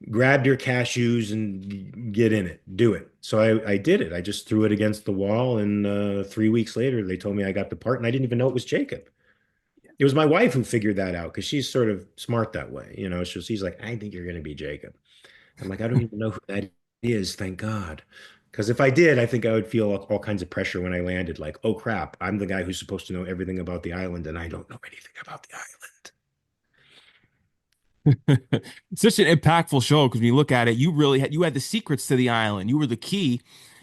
Grab your cashews and get in it. Do it." So I did it. I just threw it against the wall, and 3 weeks later, they told me I got the part, and I didn't even know it was Jacob. It was my wife who figured that out because she's sort of smart that way, So she's like, "I think you're going to be Jacob." I'm like, "I don't even know who that is. Thank God." Because if I did, I think I would feel all kinds of pressure when I landed. Like, oh crap, I'm the guy who's supposed to know everything about the island, and I don't know anything about the island. Such an impactful show because when you look at it, you had the secrets to the island. You were the key,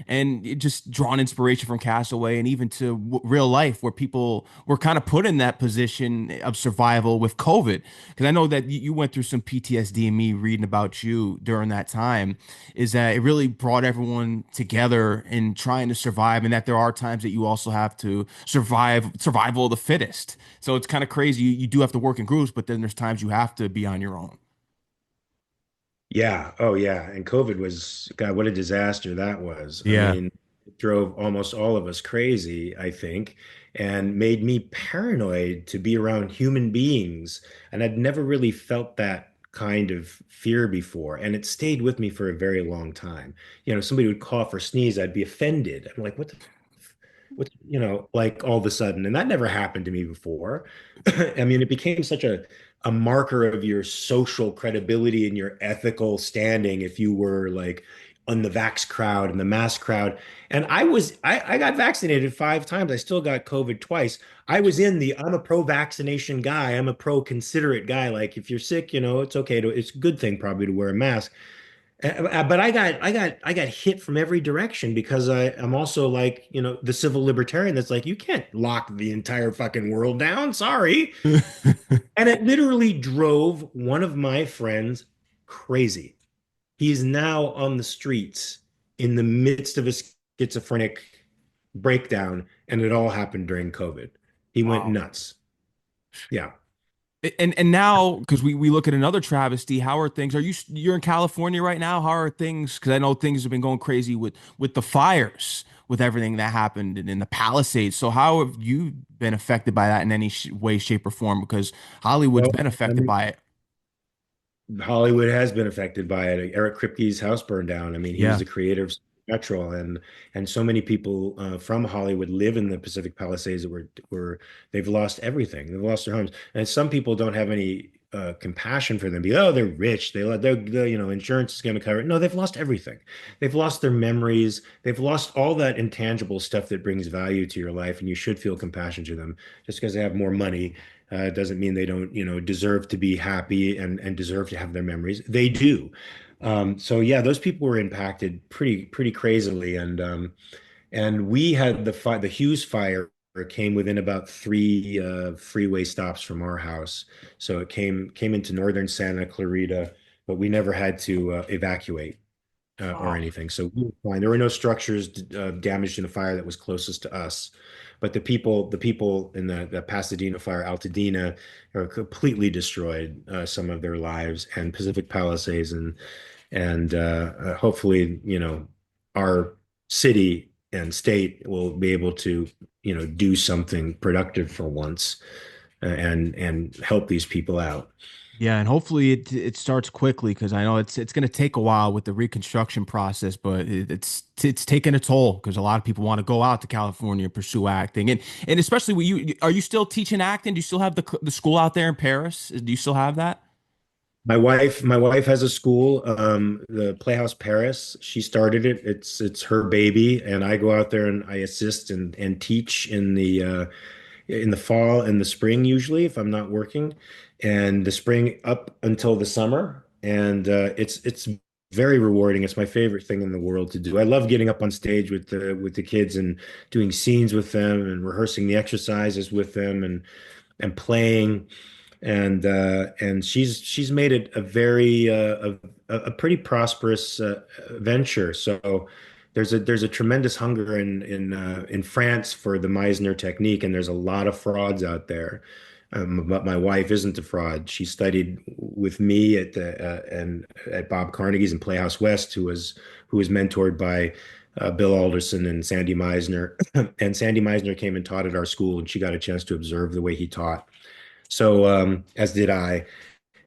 and it just drawn inspiration from Castaway and even to real life, where people were kind of put in that position of survival with COVID. Because I know that you went through some PTSD, and me reading about you during that time is that it really brought everyone together in trying to survive, and that there are times that you also have to survival of the fittest. So it's kind of crazy. You do have to work in groups, but then there's times you have to be on your own. Yeah. Oh, yeah. And COVID was, God, what a disaster that was. I Yeah. mean, it drove almost all of us crazy, I think, and made me paranoid to be around human beings. And I'd never really felt that kind of fear before. And it stayed with me for a very long time. Somebody would cough or sneeze, I'd be offended. I'm like, like all of a sudden, and that never happened to me before. I mean, it became such a marker of your social credibility and your ethical standing if you were like on the vax crowd and the mask crowd. And I got vaccinated 5 times. I still got COVID twice. I was in the I'm a pro vaccination guy. I'm a pro considerate guy. Like if you're sick, it's okay it's a good thing probably to wear a mask. But I got hit from every direction because I'm also like, the civil libertarian that's like, you can't lock the entire fucking world down. Sorry. And it literally drove one of my friends crazy. He is now on the streets in the midst of a schizophrenic breakdown, and it all happened during COVID. He went Wow. nuts. Yeah. And now, because we look at another travesty, how are things? You're in California right now? How are things? Because I know things have been going crazy with the fires, with everything that happened in the Palisades. So how have you been affected by that in any sh way, shape, or form? Because Hollywood's Well, been I affected mean, by it. Hollywood has been affected by it. Eric Kripke's house burned down. I mean, he was Yeah. the creator of Metro, and so many people from Hollywood live in the Pacific Palisades that were they've lost everything. They've lost their homes, and some people don't have any compassion for them. Oh, they're rich. They're insurance is going to cover it. No, they've lost everything. They've lost their memories. They've lost all that intangible stuff that brings value to your life, and you should feel compassion to them. Just because they have more money doesn't mean they don't, deserve to be happy and deserve to have their memories. They do. So yeah, those people were impacted pretty crazily, and we had the Hughes fire came within about 3 freeway stops from our house. So it came into northern Santa Clarita, but we never had to evacuate or Wow. anything. So we were fine. There were no structures damaged in the fire that was closest to us. But the people in the Pasadena fire, Altadena, are completely destroyed some of their lives, and Pacific Palisades, and hopefully, our city and state will be able to, do something productive for once and help these people out. Yeah, and hopefully it starts quickly because I know it's going to take a while with the reconstruction process, but it's taking a toll because a lot of people want to go out to California and pursue acting, and especially with you, are you still teaching acting? Do you still have the school out there in Paris? Do you still have that? My wife has a school, the Playhouse Paris. She started it. It's her baby, and I go out there and I assist and teach in the fall and the spring usually if I'm not working, and the spring up until the summer. And it's very rewarding. It's my favorite thing in the world to do. I love getting up on stage with the kids and doing scenes with them and rehearsing the exercises with them and playing and she's made it a very a pretty prosperous venture. So there's a tremendous hunger in France for the Meisner technique, and there's a lot of frauds out there. But my wife isn't a fraud. She studied with me at Bob Carnegie's in Playhouse West, who was mentored by Bill Alderson and Sandy Meisner. And Sandy Meisner came and taught at our school, and she got a chance to observe the way he taught. So, as did I.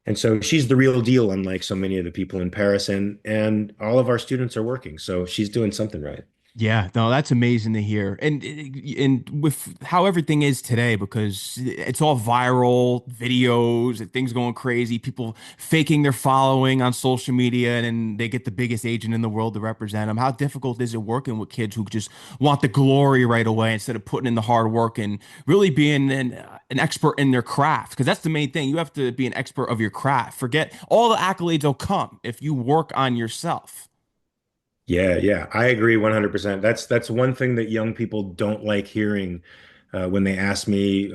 And so she's the real deal, unlike so many of the people in Paris, and all of our students are working. So she's doing something right. Yeah, no, that's amazing to hear. And with how everything is today, because it's all viral videos and things going crazy, people faking their following on social media, and then they get the biggest agent in the world to represent them. How difficult is it working with kids who just want the glory right away instead of putting in the hard work and really being an expert in their craft? Because that's the main thing. You have to be an expert of your craft. Forget all the accolades will come if you work on yourself. Yeah, yeah, I agree 100%. That's one thing that young people don't like hearing when they ask me,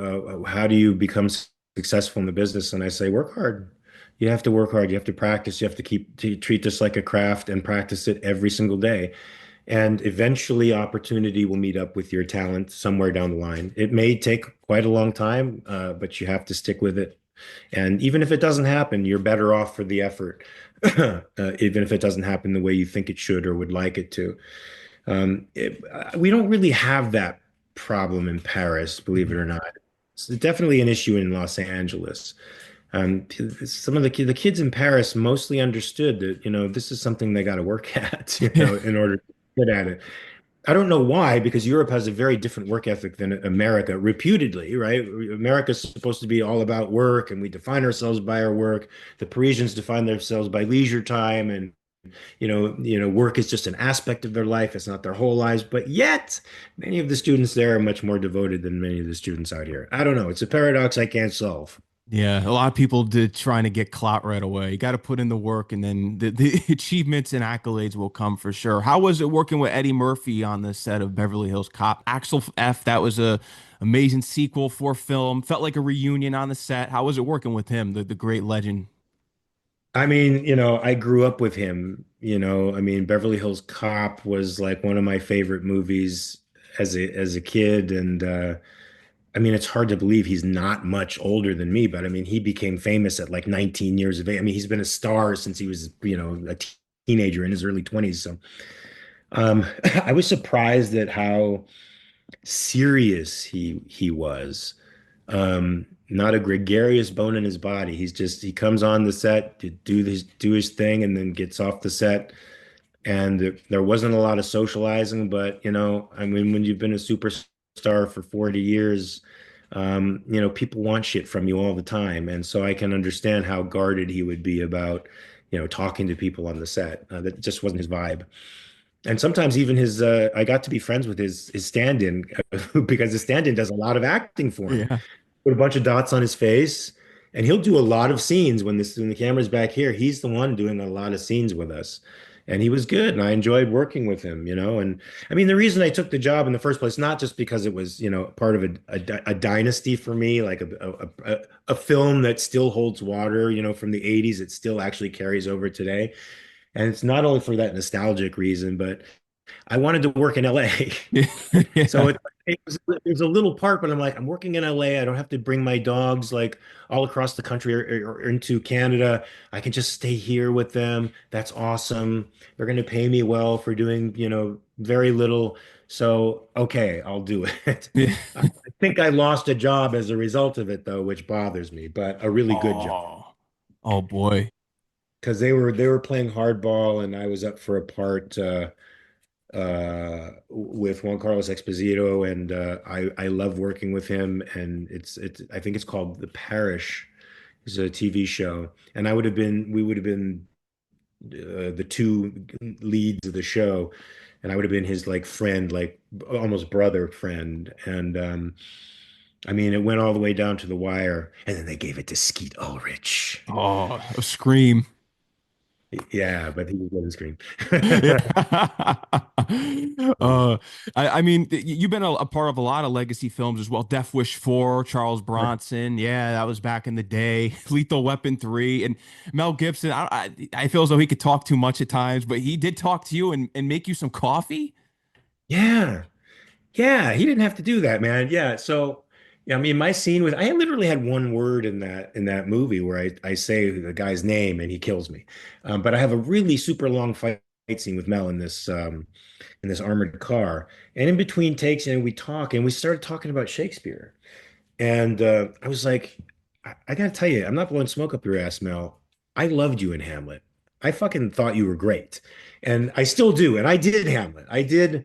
how do you become successful in the business? And I say, work hard. You have to work hard. You have to practice. You have to treat this like a craft and practice it every single day. And eventually, opportunity will meet up with your talent somewhere down the line. It may take quite a long time, but you have to stick with it. And even if it doesn't happen, you're better off for the effort, even if it doesn't happen the way you think it should or would like it to. We don't really have that problem in Paris, believe it or not. It's definitely an issue in Los Angeles. Some of the kids in Paris mostly understood that, this is something they got to work at, in order to get at it. I don't know why, because Europe has a very different work ethic than America, reputedly, right? America's supposed to be all about work, and we define ourselves by our work. The Parisians define themselves by leisure time, and work is just an aspect of their life. It's not their whole lives. But yet, many of the students there are much more devoted than many of the students out here. I don't know. It's a paradox I can't solve. Yeah, a lot of people did trying to get clout right away. You got to put in the work, and then the achievements and accolades will come for sure. How was it working with Eddie Murphy on the set of Beverly Hills Cop? Axel F, that was a amazing sequel for film. Felt like a reunion on the set. How was it working with him, the great legend? I mean, I grew up with him, I mean, Beverly Hills Cop was like one of my favorite movies as a kid. And I mean, it's hard to believe he's not much older than me, but I mean, he became famous at like 19 years of age. I mean, he's been a star since he was, a teenager in his early 20s. So I was surprised at how serious he was. Not a gregarious bone in his body. He comes on the set to do his thing and then gets off the set. And there wasn't a lot of socializing, but I mean, when you've been a superstar for 40 years, people want shit from you all the time. And so I can understand how guarded he would be about, talking to people on the set. That just wasn't his vibe. And sometimes even I got to be friends with his stand-in because the stand-in does a lot of acting for him. Yeah. Put a bunch of dots on his face, and he'll do a lot of scenes when the camera's back here. He's the one doing a lot of scenes with us, and he was good, and I enjoyed working with him. And I mean, the reason I took the job in the first place, not just because it was part of a dynasty for me, like a film that still holds water, from the '80s, it still actually carries over today. And it's not only for that nostalgic reason, but I wanted to work in LA. So Yeah. it was a little part, but I'm like, I'm working in LA. I don't have to bring my dogs like all across the country or into Canada. I can just stay here with them. That's awesome. They're going to pay me well for doing, very little. So, okay, I'll do it. Yeah. I think I lost a job as a result of it, though, which bothers me, but a really good job Oh, oh boy. because they were playing hardball and I was up for a part. With Juan Carlos Exposito, and I love working with him. And it's I think it's called The Parish. It's a TV show, and we would have been the two leads of the show, and I would have been his like friend, like almost brother friend. And I mean, it went all the way down to the wire, and then they gave it to Skeet Ulrich. Oh, a scream. Yeah, but he was on the screen. Yeah. I mean, you've been a part of a lot of legacy films as well. Death Wish 4, Charles Bronson. Yeah, that was back in the day. Lethal Weapon 3. And Mel Gibson, I feel as though he could talk too much at times, but he did talk to you and make you some coffee. Yeah. Yeah, he didn't have to do that, man. Yeah, so yeah, I mean, my scene with I literally had one word in that movie where I say the guy's name and he kills me. But I have a really super long fight scene with Mel in this armored car, and in between takes, we talk and we started talking about Shakespeare, and I was like, I gotta tell you, I'm not blowing smoke up your ass, Mel. I loved you in Hamlet. I fucking thought you were great, and I still do. And I did Hamlet. I did.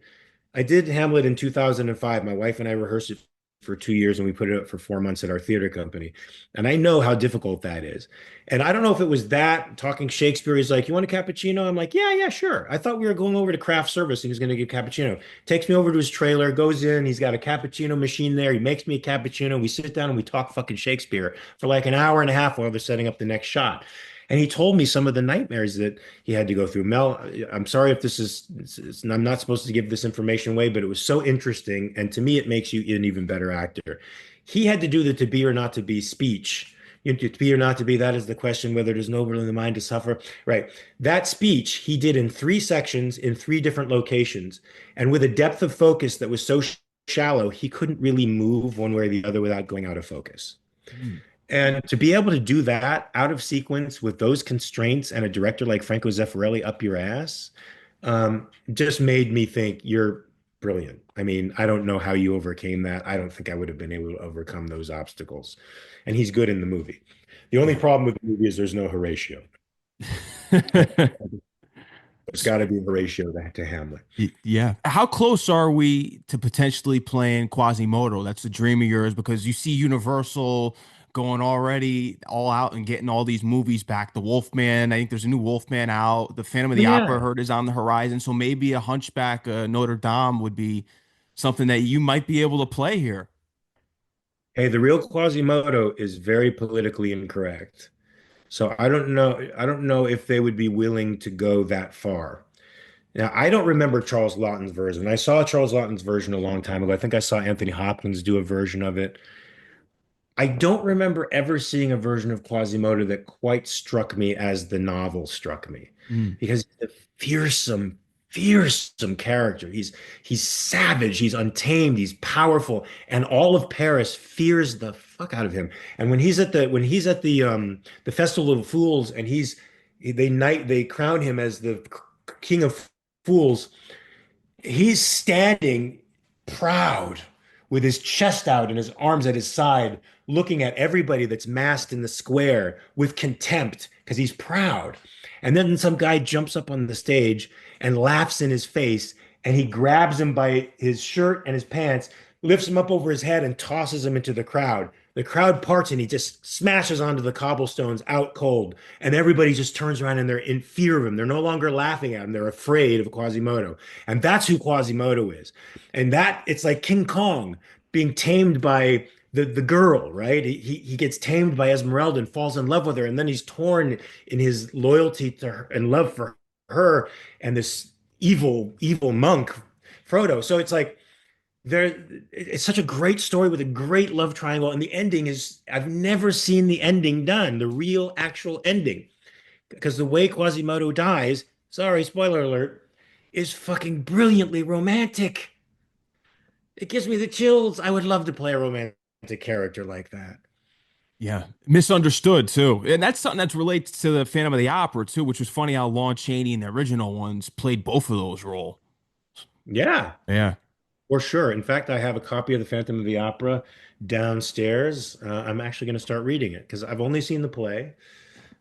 I did Hamlet in 2005. My wife and I rehearsed it for 2 years and we put it up for 4 months at our theater company. And I know how difficult that is. And I don't know if it was that talking Shakespeare. He's like, "You want a cappuccino?" I'm like, "Yeah, yeah, sure." I thought we were going over to craft service and he's going to get cappuccino. Takes me over to his trailer, goes in. He's got a cappuccino machine there. He makes me a cappuccino. We sit down and we talk fucking Shakespeare for like an hour and a half while they're setting up the next shot. And he told me some of the nightmares that he had to go through. Mel, I'm sorry if this is, I'm not supposed to give this information away, but it was so interesting. And to me, it makes you an even better actor. He had to do the to be or not to be speech. You know, to be or not to be, that is the question, whether there's no will in the mind to suffer. Right. That speech he did in 3 sections in 3 different locations. And with a depth of focus that was so shallow, he couldn't really move one way or the other without going out of focus. Mm. And to be able to do that out of sequence with those constraints and a director like Franco Zeffirelli up your ass, just made me think you're brilliant. I mean, I don't know how you overcame that. I don't think I would have been able to overcome those obstacles. And he's good in the movie. The only Yeah. problem with the movie is there's no Horatio. There's got to be Horatio to Hamlet. Yeah. How close are we to potentially playing Quasimodo? That's a dream of yours because you see Universal going already all out and getting all these movies back. The Wolfman, I think there's a new Wolfman out. The Phantom of the Opera, I Yeah. heard, is on the horizon. So maybe a Hunchback Notre Dame would be something that you might be able to play here. Hey, the real Quasimodo is very politically incorrect. So I don't know. I don't know if they would be willing to go that far. Now, I don't remember Charles Laughton's version. I saw Charles Laughton's version a long time ago. I think I saw Anthony Hopkins do a version of it. I don't remember ever seeing a version of Quasimodo that quite struck me as the novel struck me, Mm. because he's a fearsome, fearsome character. He's savage, he's untamed, he's powerful, and all of Paris fears the fuck out of him. And when he's at the Festival of Fools and they crown him as the King of Fools. He's standing proud with his chest out and his arms at his side, looking at everybody that's massed in the square with contempt because he's proud. And then some guy jumps up on the stage and laughs in his face, and he grabs him by his shirt and his pants, lifts him up over his head, and tosses him into the crowd. The crowd parts and he just smashes onto the cobblestones out cold. And everybody just turns around and they're in fear of him. They're no longer laughing at him. They're afraid of Quasimodo. And that's who Quasimodo is. And that it's like King Kong being tamed by the girl, right? He gets tamed by Esmeralda and falls in love with her, and then he's torn in his loyalty to her and love for her and this evil monk, Frodo. So it's like there it's such a great story with a great love triangle, and the ending is I've never seen the ending done, the real actual ending. Because the way Quasimodo dies, sorry, spoiler alert, is fucking brilliantly romantic. It gives me the chills. I would love to play a romantic character like that. Yeah, misunderstood too, and that's something that relates to the Phantom of the Opera too, which was funny how Lon Chaney in the original ones played both of those roles. Yeah, Yeah. for sure. In fact, I have a copy of the Phantom of the Opera downstairs. I'm actually going to start reading it because I've only seen the play.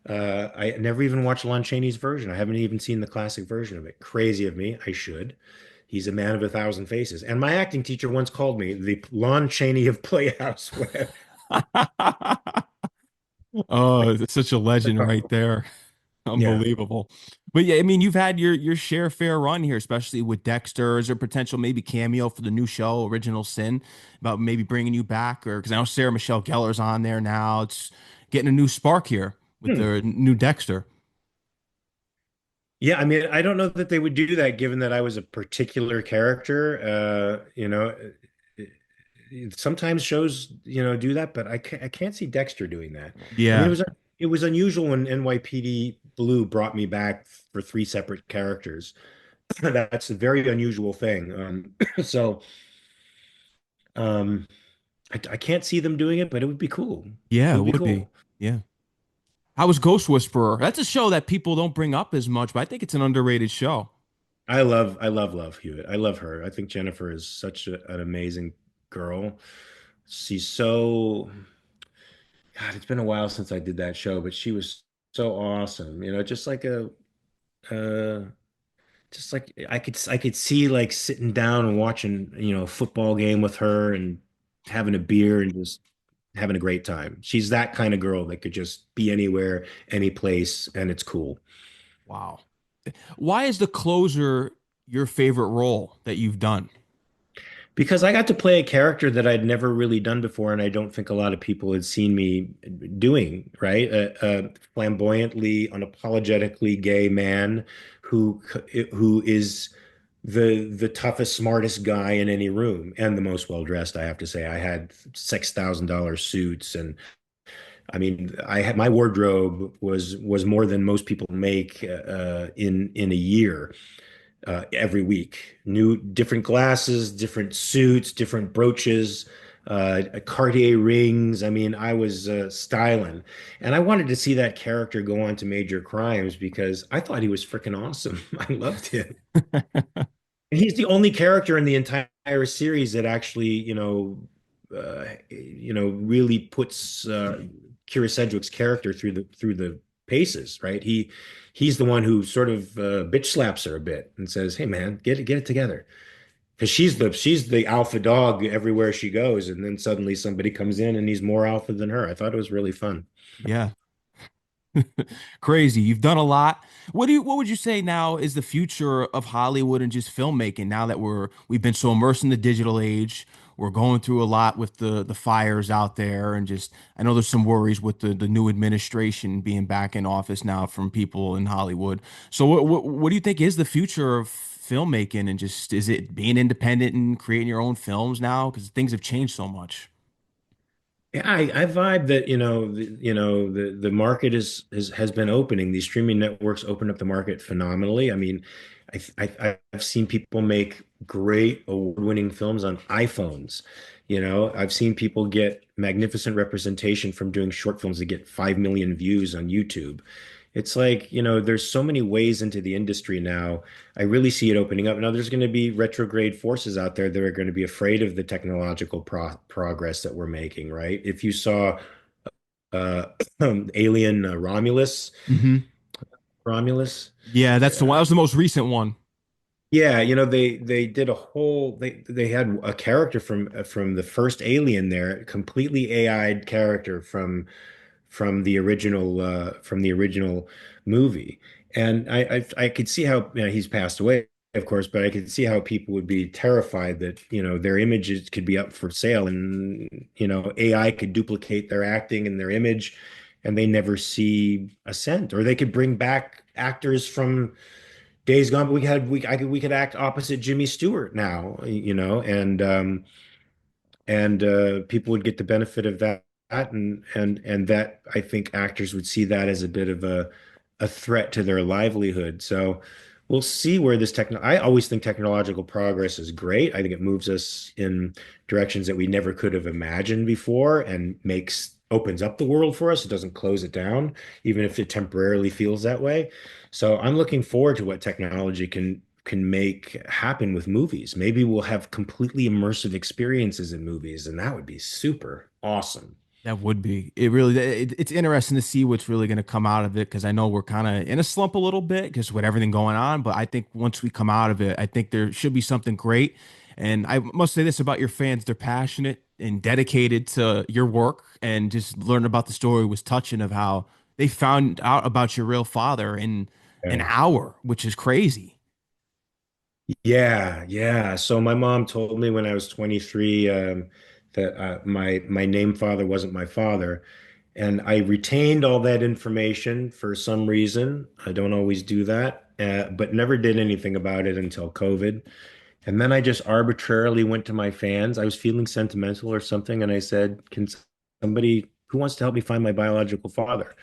I never even watched Lon Chaney's version. I haven't even seen the classic version of it. Crazy of me. I should. He's a man of a thousand faces. And my acting teacher once called me the Lon Chaney of Playhouse. Oh, it's such a legend right there. Yeah. Unbelievable. But yeah, I mean, you've had your share fair run here, especially with Dexter. Is there potential maybe cameo for the new show, Original Sin, about maybe bringing you back? Or because I know Sarah Michelle Gellar's on there now. It's getting a new spark here with Hmm. the new Dexter. Yeah, I mean, I don't know that they would do that given that I was a particular character. Sometimes shows, do that, but I can't see Dexter doing that. I mean, Yeah. it was unusual when NYPD Blue brought me back for 3 separate characters. That's a very unusual thing. So um, I can't see them doing it, but it would be cool. It Yeah, it would be would be. cool. Yeah. How was Ghost Whisperer? That's a show that people don't bring up as much, but I think it's an underrated show. Love Hewitt. I love her. I think Jennifer is such an amazing girl. She's so, God, it's been a while since I did that show, but she was so awesome. Just like a just like I could see like sitting down and watching, a football game with her and having a beer and just having a great time. She's that kind of girl that could just be anywhere, any place, and it's cool. Wow. Why is the closer your favorite role that you've done? Because I got to play a character that I'd never really done before, and I don't think a lot of people had seen me doing, right? A flamboyantly, unapologetically gay man who is the toughest, smartest guy in any room and the most well dressed, I have to say. I had $6,000 suits, and I mean, I had my wardrobe was more than most people make in a year, every week. New, different glasses, different suits, different brooches, Cartier rings. I mean, I was styling, and I wanted to see that character go on to major crimes because I thought he was freaking awesome. I loved him. And he's the only character in the entire series that actually, really puts Kira Sedgwick's character through the paces, right? He's the one who sort of bitch slaps her a bit and says, "Hey, man, get it together," because she's the alpha dog everywhere she goes, and then suddenly somebody comes in and he's more alpha than her. I thought it was really fun. Yeah. Crazy. You've done a lot. What would you say now is the future of Hollywood and just filmmaking now that we've been so immersed in the digital age? We're going through a lot with the fires out there and just I know there's some worries with the new administration being back in office now from people in Hollywood. So what do you think is the future of filmmaking and just is it being independent and creating your own films now? Because things have changed so much. Yeah, I vibe that, the market has been opening. These streaming networks opened up the market phenomenally. I mean, I've seen people make great award-winning films on iPhones. I've seen people get magnificent representation from doing short films that get 5 million views on YouTube. It's like, there's so many ways into the industry now. I really see it opening up. Now, there's going to be retrograde forces out there that are going to be afraid of the technological progress that we're making, right? If you saw uh, Alien Hmm. Romulus, Yeah, that's the one. uh, That was the most recent one. yeah, they did a whole they had a character from the first Alien there, completely AI'd character from the original movie. And I could see how, he's passed away, of course, but I could see how people would be terrified that, their images could be up for sale and, AI could duplicate their acting and their image and they never see a cent. Or they could bring back actors from days gone, but we could act opposite Jimmy Stewart now, and people would get the benefit of that, and that I think actors would see that as a bit of a threat to their livelihood. So we'll see where this techno I always think technological progress is great. I think it moves us in directions that we never could have imagined before and opens up the world for us. It doesn't close it down, even if it temporarily feels that way. So I'm looking forward to what technology can make happen with movies. Maybe we'll have completely immersive experiences in movies, and that would be super awesome. That would be. It really, it's interesting to see what's really going to come out of it because I know we're kind of in a slump a little bit because with everything going on. But I think once we come out of it, I think there should be something great. And I must say this about your fans: they're passionate and dedicated to your work, and just learning about the story was touching of how they found out about your real father in an Yeah. hour, which is crazy. Yeah, yeah. So my mom told me when I was 23, that my name father wasn't my father, and I retained all that information for some reason. I don't always do that, but never did anything about it until COVID. And then I just arbitrarily went to my fans. I was feeling sentimental or something, and I said, "Can somebody who wants to help me find my biological father?"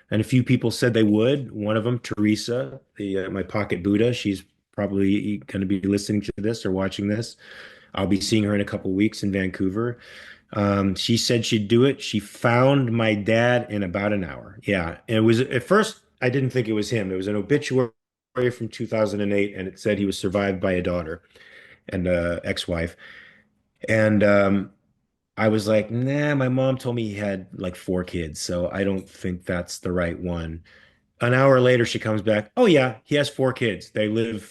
And a few people said they would. One of them, Teresa, my pocket Buddha, she's probably going to be listening to this or watching this. I'll be seeing her in a couple weeks in Vancouver. She said she'd do it. She found my dad in about an hour. Yeah, and it was at first I didn't think it was him. It was an obituary from 2008, and it said he was survived by a daughter and ex-wife. And I was like, nah, my mom told me he had like four kids, so I don't think that's the right one. An hour later, she comes back. Oh yeah, he has four kids. They live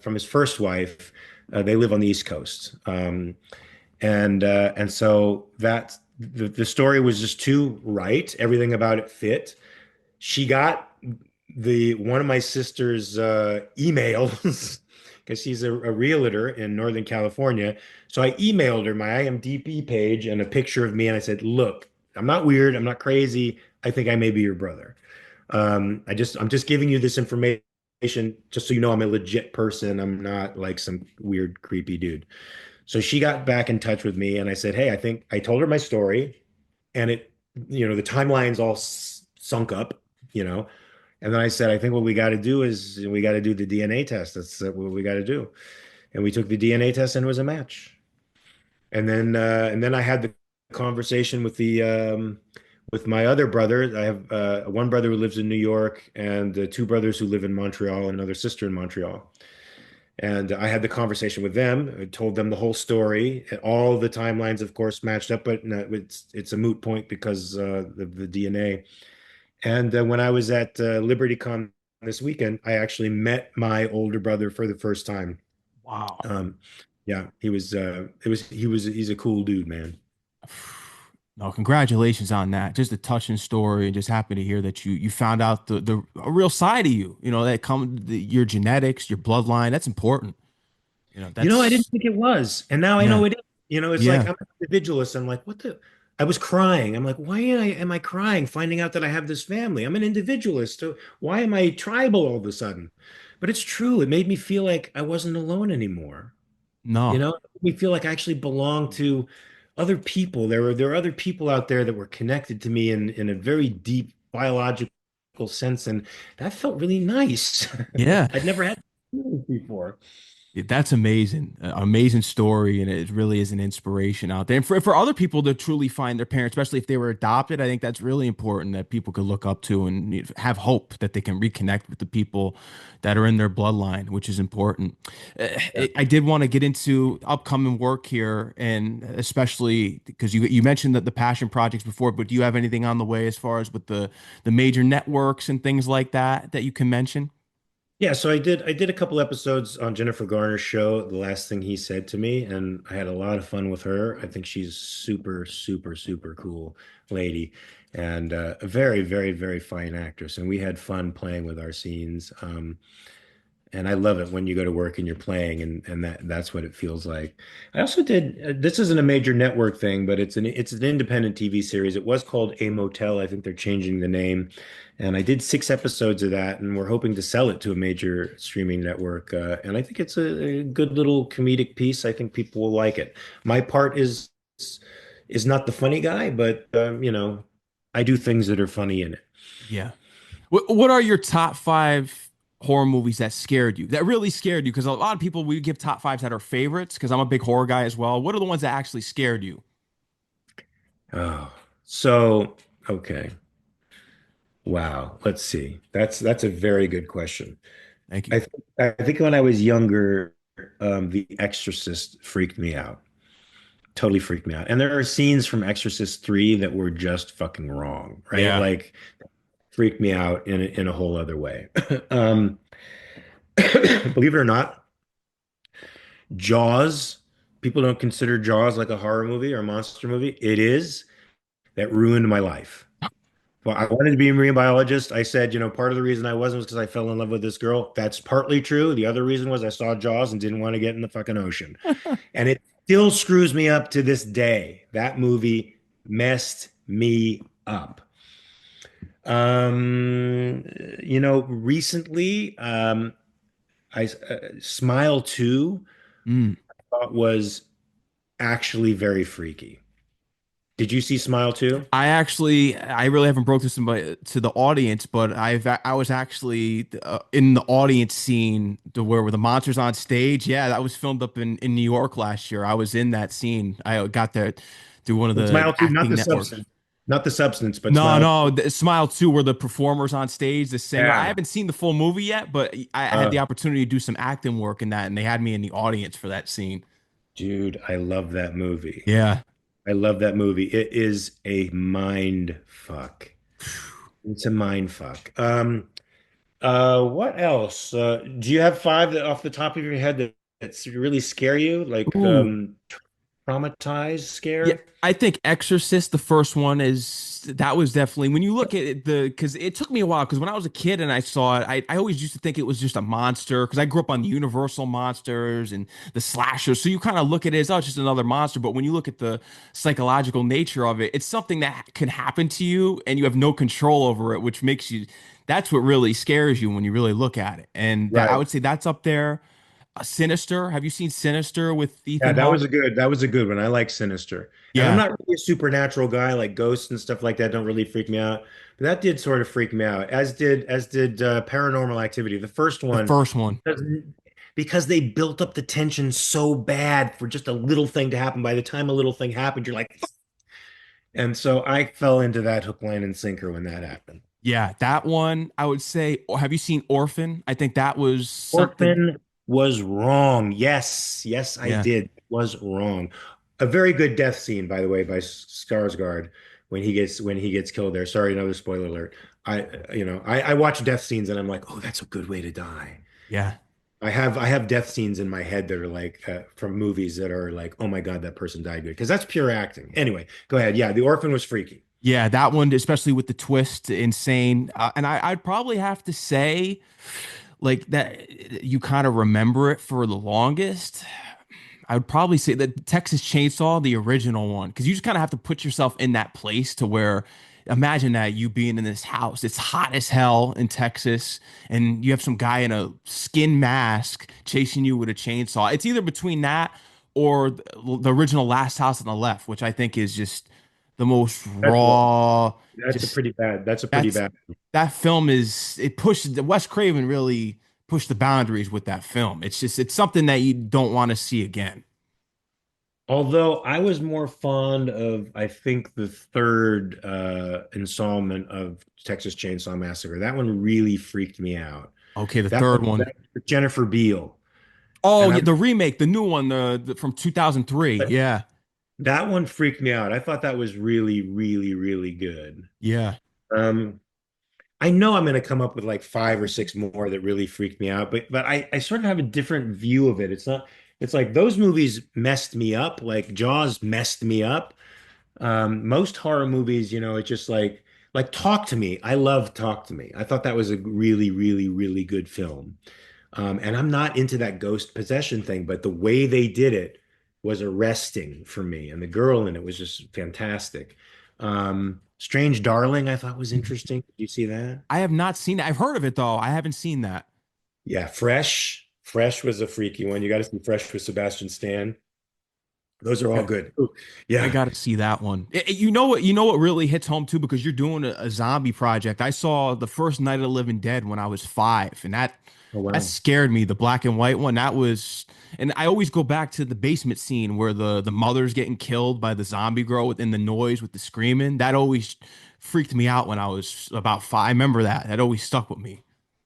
from his first wife. They live on the East Coast, and so that the story was just too right. Everything about it fit. She got the one of my sister's emails because she's a realtor in Northern California. So I emailed her my IMDb page and a picture of me, and I said, "Look, I'm not weird. I'm not crazy. I think I may be your brother." I'm just giving you this information just so you know I'm a legit person. I'm not like some weird, creepy dude. So she got back in touch with me and I said, hey, I think I told her my story and the timeline's all sunk up, you know. And then I said, I think what we got to do is we got to do the DNA test. That's what we got to do. And we took the DNA test and it was a match. And then I had the conversation with my other brother. I have one brother who lives in New York and two brothers who live in Montreal and another sister in Montreal. And I had the conversation with them. I told them the whole story. All the timelines, of course, matched up, but no, it's a moot point because of the DNA. And when I was at LibertyCon this weekend, I actually met my older brother for the first time. Wow. Um, yeah, he's a cool dude, man. No, congratulations on that. Just a touching story, and just happy to hear that you found out the a real side of you. You know that your genetics, your bloodline. That's important. You know I didn't that's think it was, and now I yeah, know it is. It's like yeah. I'm an individualist. I'm like, what the? I was crying. I'm like, why am I crying? Finding out that I have this family. I'm an individualist. So why am I tribal all of a sudden? But it's true. It made me feel like I wasn't alone anymore. No, It made me feel like I actually belonged to other people. There were other people out there that were connected to me in a very deep biological sense, and that felt really nice. yeah. I'd never had feelings before. Yeah, that's amazing. Amazing story, and it really is an inspiration out there. And for other people to truly find their parents, especially if they were adopted, I think that's really important that people could look up to and have hope that they can reconnect with the people that are in their bloodline, which is important. I did want to get into upcoming work here, and especially because you mentioned that the passion projects before, but do you have anything on the way as far as with the major networks and things like that that you can mention? Yeah, so I did a couple episodes on Jennifer Garner's show, The Last Thing He Said to Me, and I had a lot of fun with her. I think she's super, super, super cool lady and a very, very, very fine actress. And we had fun playing with our scenes. And I love it when you go to work and you're playing and that's what it feels like. I also did this isn't a major network thing, but it's an independent TV series. It was called A Motel. I think they're changing the name. And I did 6 episodes of that and we're hoping to sell it to a major streaming network. And I think it's a good little comedic piece. I think people will like it. My part is not the funny guy, but I do things that are funny in it. Yeah. What are your top five horror movies that scared you? That really scared you? Because a lot of people we give top fives that are favorites. Because I'm a big horror guy as well. What are the ones that actually scared you? Oh, so okay. Wow. Let's see. That's a very good question. Thank you. I th I think when I was younger, The Exorcist freaked me out. Totally freaked me out. And there are scenes from Exorcist 3 that were just fucking wrong, right? Yeah. Like freaked me out in a whole other way. Believe it or not, Jaws, people don't consider Jaws like a horror movie or a monster movie. It is. That ruined my life. Well, I wanted to be a marine biologist. I said, part of the reason I wasn't was because I fell in love with this girl. That's partly true. The other reason was I saw Jaws and didn't want to get in the fucking ocean. And it still screws me up to this day. That movie messed me up. Recently, I Smile 2 Mm. thought was actually very freaky. Did you see Smile 2? I really haven't broke this to the audience, but I was actually in the audience scene to where the monsters on stage. Yeah, that was filmed up in New York last year. I was in that scene. I got there through one of the Smile 2, not acting the networks. substance, not the substance, but No, Smile no, 2. Smile 2 were the performers on stage, the singer. I Yeah. haven't seen the full movie yet, but I had the Uh, opportunity to do some acting work in that, and they had me in the audience for that scene. Dude, I love that movie. Yeah. I love that movie. It is a mind fuck. It's a mind fuck. What else? Do you have five that off the top of your head that's really scare you? Like Ooh. traumatized, Yeah, scare? I think Exorcist, the first one, is that was definitely when you look at it, the because it took me a while because when I was a kid and I saw it, I always used to think it was just a monster because I grew up on the Universal monsters and the slashers. So you kind of look at it as, oh, it's just another monster. But when you look at the psychological nature of it, it's something that can happen to you and you have no control over it, which makes you, that's what really scares you when you really look at it. And that I Right. would say that's up there. Sinister. Have you seen Sinister with Yeah, Ethan Hawke? that was a good one. I like Sinister. And I'm Yeah, not really a supernatural guy, like ghosts and stuff like that don't really freak me out. But that did sort of freak me out, as did Paranormal Activity. The first the one, first one. because, because they built up the tension so bad for just a little thing to happen. By the time a little thing happened, you're like, "Fuck." And so I fell into that hook, line, and sinker when that happened. Yeah, that one, I would say, or have you seen Orphan? I think that was something. Orphan was wrong. Yes, yes, I Yeah, did. Was wrong. A very good death scene, by the way, by Skarsgård when he gets killed there. Sorry, another spoiler alert. I watch death scenes and I'm like, oh, that's a good way to die. yeah, I have death scenes in my head that are like from movies that are like, oh my God, that person died good because that's pure acting. Anyway, go ahead. Yeah, The Orphan was freaky. yeah. That one, especially with the twist, insane. And I'd probably have to say, like that, you kind of remember it for the longest. I would probably say that Texas Chainsaw, the original one, because you just kind of have to put yourself in that place to where, imagine that you being in this house. It's hot as hell in Texas, and you have some guy in a skin mask chasing you with a chainsaw. It's either between that or the original Last House on the Left, which I think is just the most That's rough. raw. That's a Just pretty bad. That's a pretty that's bad. that film is it pushed Wes Craven really pushed the boundaries with that film. It's something that you don't want to see again. Although I was more fond of, I think, the third installment of Texas Chainsaw Massacre. That one really freaked me out. Okay, the third one. That with Jennifer Beal, Oh, and yeah, the remake, the new one, from 2003. but Yeah, that one freaked me out. I thought that was really, really, really good. yeah. Um, I know I'm going to come up with like five or six more that really freaked me out, but I sort of have a different view of it. It's not. It's like those movies messed me up. Like Jaws messed me up. Most horror movies, it's just like Talk to Me. I love Talk to Me. I thought that was a really, really, really good film. And I'm not into that ghost possession thing, but the way they did it was arresting for me. And the girl in it was just fantastic. Strange Darling, I thought was interesting. Did you see that? I have not seen it. I've heard of it though. I haven't seen that. Yeah, Fresh. Fresh was a freaky one. You got to see Fresh with Sebastian Stan. Those are all Yeah, good. Ooh, I yeah. gotta see that one. You know what? You know what really hits home too because you're doing a zombie project. I saw the first Night of the Living Dead when I was 5, and Oh, that wow. scared me. The black and white one. That was, and I always go back to the basement scene where the mother's getting killed by the zombie girl within the noise with the screaming. That always freaked me out when I was about 5. I remember that. That always stuck with me.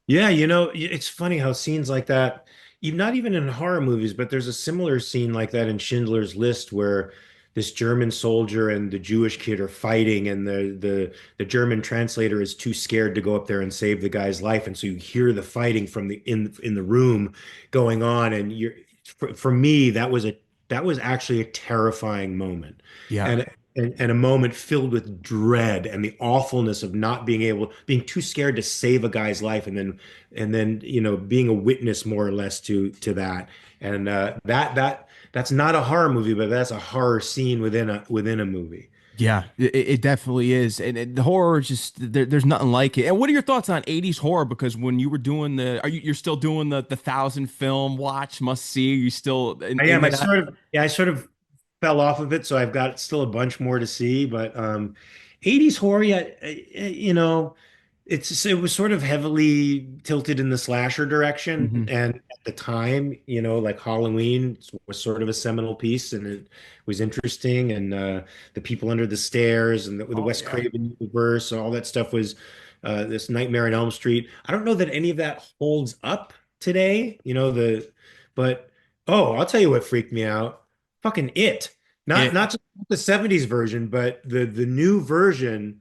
Yeah, it's funny how scenes like that, even not even in horror movies, but there's a similar scene like that in Schindler's List where this German soldier and the Jewish kid are fighting, and the German translator is too scared to go up there and save the guy's life, and so you hear the fighting from the in the room going on, and for me that was actually a terrifying moment, Yeah. and and a moment filled with dread and the awfulness of not being too scared to save a guy's life, and then being a witness more or less to that, and that's not a horror movie, but that's a horror scene within a movie. Yeah, it definitely is, and the horror is just there's nothing like it. And what are your thoughts on 80s horror? Because when you were doing you're still doing the 1,000 film watch must see? Are you still I am. into that? I sort of fell off of it, so I've got still a bunch more to see. But 80s horror, yeah, it was sort of heavily tilted in the slasher direction, Hmm. and at the time, like Halloween was sort of a seminal piece, and it was interesting, and the People Under the Stairs and the Oh Wes yeah. Craven universe, all that stuff was this Nightmare on Elm Street. I don't know that any of that holds up today, but. Oh, I'll tell you what freaked me out. Fucking It. Not It. not just the 70s version, but the new version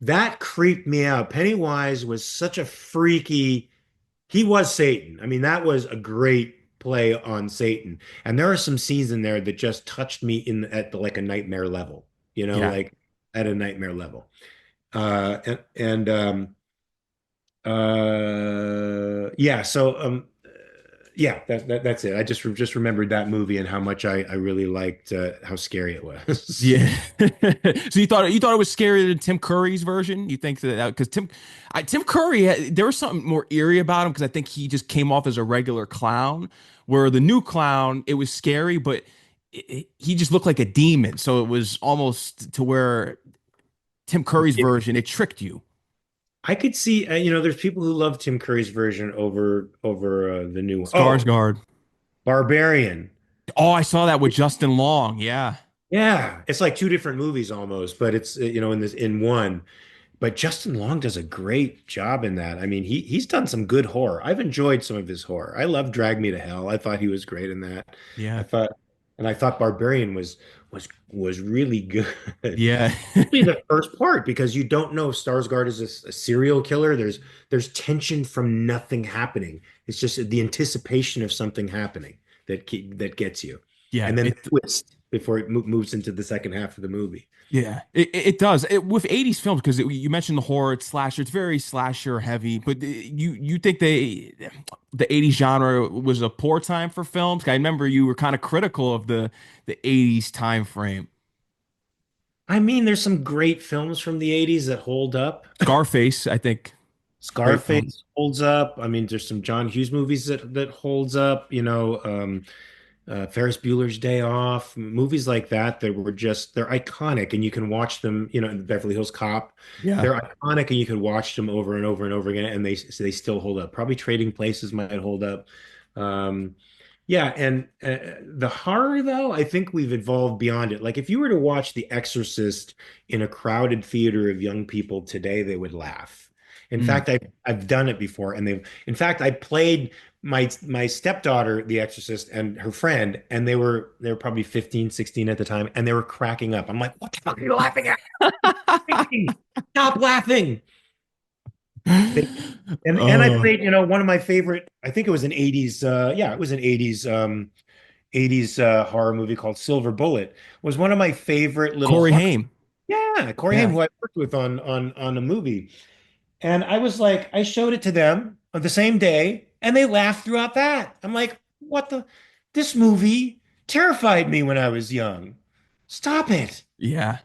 that creeped me out. Pennywise was such a freaky, he was Satan. I mean, that was a great play on Satan. And there are some scenes in there that just touched me in at like a nightmare level, Yeah. like at a nightmare level. And yeah, so yeah, that's it. I just remembered that movie and how much I really liked how scary it was. Yeah. So you thought it was scarier than Tim Curry's version? You think that because Tim Curry there was something more eerie about him because I think he just came off as a regular clown, where the new clown it was scary, but he just looked like a demon. So it was almost to where Tim Curry's version it tricked you. I could see, there's people who love Tim Curry's version over the new one. Oh, Skarsgård. Barbarian. Oh, I saw that with Justin Long. Yeah. Yeah, it's like two different movies almost, but it's in one. But Justin Long does a great job in that. I mean, he's done some good horror. I've enjoyed some of his horror. I love Drag Me to Hell. I thought he was great in that. I Yeah. thought, and I thought Barbarian was really good. Yeah. Especially the first part because you don't know if Skarsgård is a serial killer. There's tension from nothing happening. It's just the anticipation of something happening that gets you, Yeah. and then the It twist before it moves into the second half of the movie. Yeah, it does. With 80s films, because you mentioned the horror, it's slasher, it's very slasher heavy, but you think the 80s genre was a poor time for films? I remember you were kind of critical of the 80s time frame. I mean, there's some great films from the 80s that hold up. Scarface, I think, great film. Scarface holds up. I mean, there's some John Hughes movies that holds up, Ferris Bueller's Day Off, movies like that that were just they're iconic and you can watch them, Beverly Hills Cop. Yeah, They're iconic and you can watch them over and over and over again and they still hold up. Probably Trading Places might hold up. Um, yeah, and the horror though, I think we've evolved beyond it. Like if you were to watch The Exorcist in a crowded theater of young people today, they would laugh. In Mm. fact, I've done it before, and they've. In fact, I played my stepdaughter, The Exorcist, and her friend, and they were probably 15, 16 at the time, and they were cracking up. I'm like, what the fuck are you laughing at? Stop laughing. They, and I Oh, played, one of my favorite, I think it was an 80s, yeah, it was an 80s horror movie called Silver Bullet. Was one of my favorite little Corey horror. Haim. Yeah, Corey Haim, Yeah, who I worked with on a movie. And I was like, I showed it to them on the same day, and they laughed throughout that. I'm like, what the? This movie terrified me when I was young. Stop it. yeah.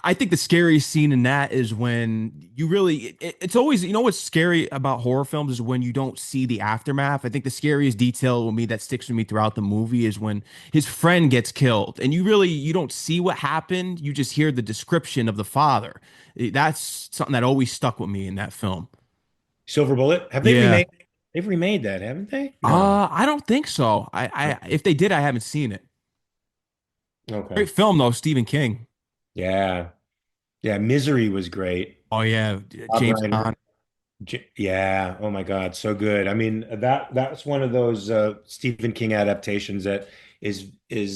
I think the scariest scene in that is when you really it's always what's scary about horror films is when you don't see the aftermath. I think the scariest detail with me that sticks with me throughout the movie is when his friend gets killed and you don't see what happened, you just hear the description of the father. That's something that always stuck with me in that film. Silver Bullet. Have they Yeah. remade? They've remade that, haven't they? No. I don't think so. I if they did, I haven't seen it. Okay. Great film though, Stephen King. Yeah. Yeah. Misery was great. Oh yeah, Bob James Reiner. Caan. Yeah. Oh my God. So good. I mean, that's one of those Stephen King adaptations that is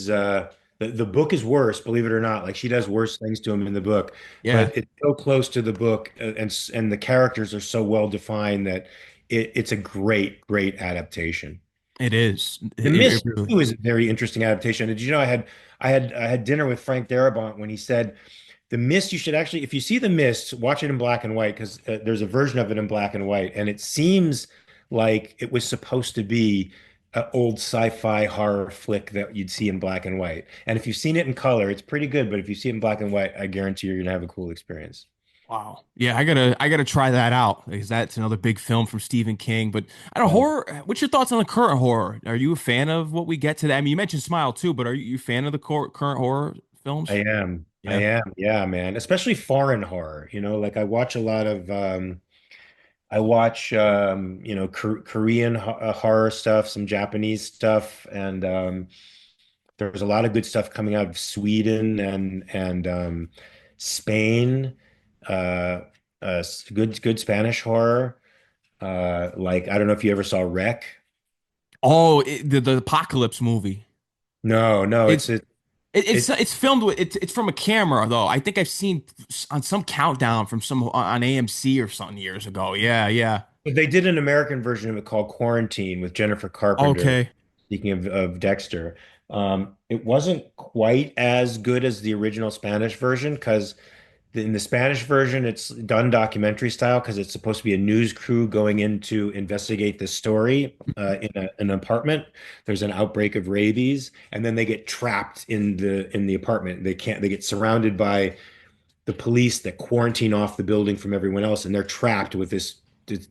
the book is worse, believe it or not. Like she does worse things to him in the book, Yeah, but it's so close to the book and the characters are so well defined that it's a great adaptation. it is. The It Mist really. too is a very interesting adaptation. Did you know I had dinner with Frank Darabont when he said the Mist, you should actually, if you see The Mist, watch it in black and white because there's a version of it in black and white, and it seems like it was supposed to be an old sci-fi horror flick that you'd see in black and white. And if you've seen it in color, it's pretty good, but if you see it in black and white, I guarantee you're gonna have a cool experience. Wow. Yeah, I gotta try that out because that's another big film from Stephen King. But I don't Yeah, horror. What's your thoughts on the current horror? Are you a fan of what we get today? I mean, you mentioned Smile too, but are you a fan of the current horror I films? am. I Yeah. am. Yeah, man. Especially foreign horror. Like I watch a lot of I watch Korean horror stuff, some Japanese stuff, and there's a lot of good stuff coming out of Sweden and Spain. Uh, good Spanish horror. Like I don't know if you ever saw Wreck. Oh, the Apocalypse movie. No, no, It's it's it. It's filmed with it's from a camera though. I think I've seen on some countdown from some on AMC or something years ago. Yeah, yeah. They did an American version of it called Quarantine with Jennifer Carpenter. Okay. Speaking of Dexter, it wasn't quite as good as the original Spanish version because in the Spanish version, it's done documentary style because it's supposed to be a news crew going in to investigate this story in an apartment. There's an outbreak of rabies, and then they get trapped in the apartment. They get surrounded by the police that quarantine off the building from everyone else, and they're trapped with this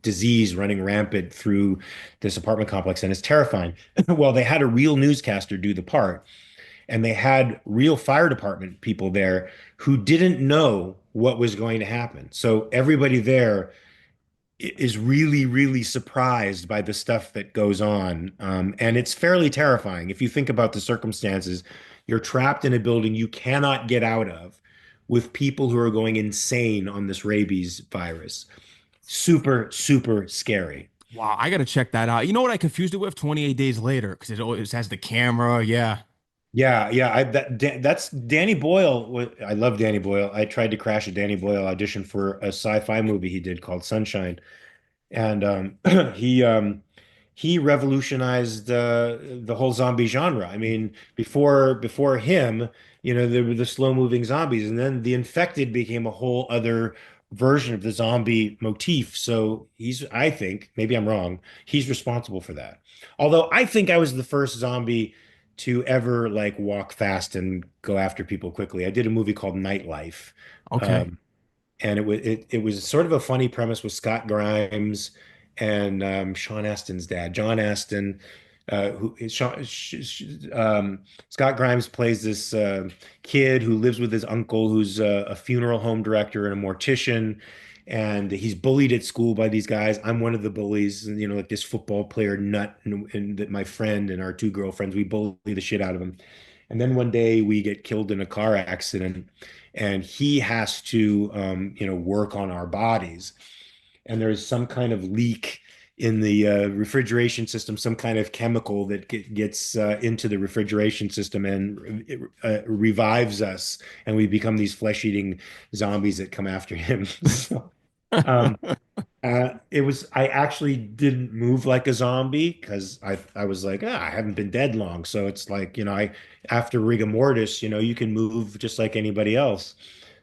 disease running rampant through this apartment complex, and it's terrifying. Well, they had a real newscaster do the part, and they had real fire department people there who didn't know what was going to happen. So everybody there is really, really surprised by the stuff that goes on. And it's fairly terrifying. If you think about the circumstances, you're trapped in a building you cannot get out of with people who are going insane on this rabies virus. Super, super scary. Wow, I gotta check that out. You know what I confused it with? 28 Days Later, because it always has the camera. Yeah. Yeah, yeah, that's Danny Boyle. I love Danny Boyle. I tried to crash a Danny Boyle audition for a sci-fi movie he did called Sunshine. And he he revolutionized the whole zombie genre. I mean, before him, there were the slow-moving zombies, and then the infected became a whole other version of the zombie motif. So I think, maybe I'm wrong, he's responsible for that. Although I think I was the first zombie to ever like walk fast and go after people quickly. I did a movie called Nightlife. Okay. Um, and it was sort of a funny premise with Scott Grimes and Sean Astin's dad, John Astin, who is Scott Grimes plays this kid who lives with his uncle, who's a funeral home director and a mortician, and he's bullied at school by these guys. I'm one of the bullies, and like this football player nut, and that my friend and our two girlfriends, we bully the shit out of him. And then one day we get killed in a car accident, and he has to, work on our bodies. And there's some kind of leak in the refrigeration system, some kind of chemical that gets into the refrigeration system and it revives us, and we become these flesh-eating zombies that come after him. So, um, I actually didn't move like a zombie because I was like, I haven't been dead long. So it's like, after rigor mortis, you can move just like anybody else.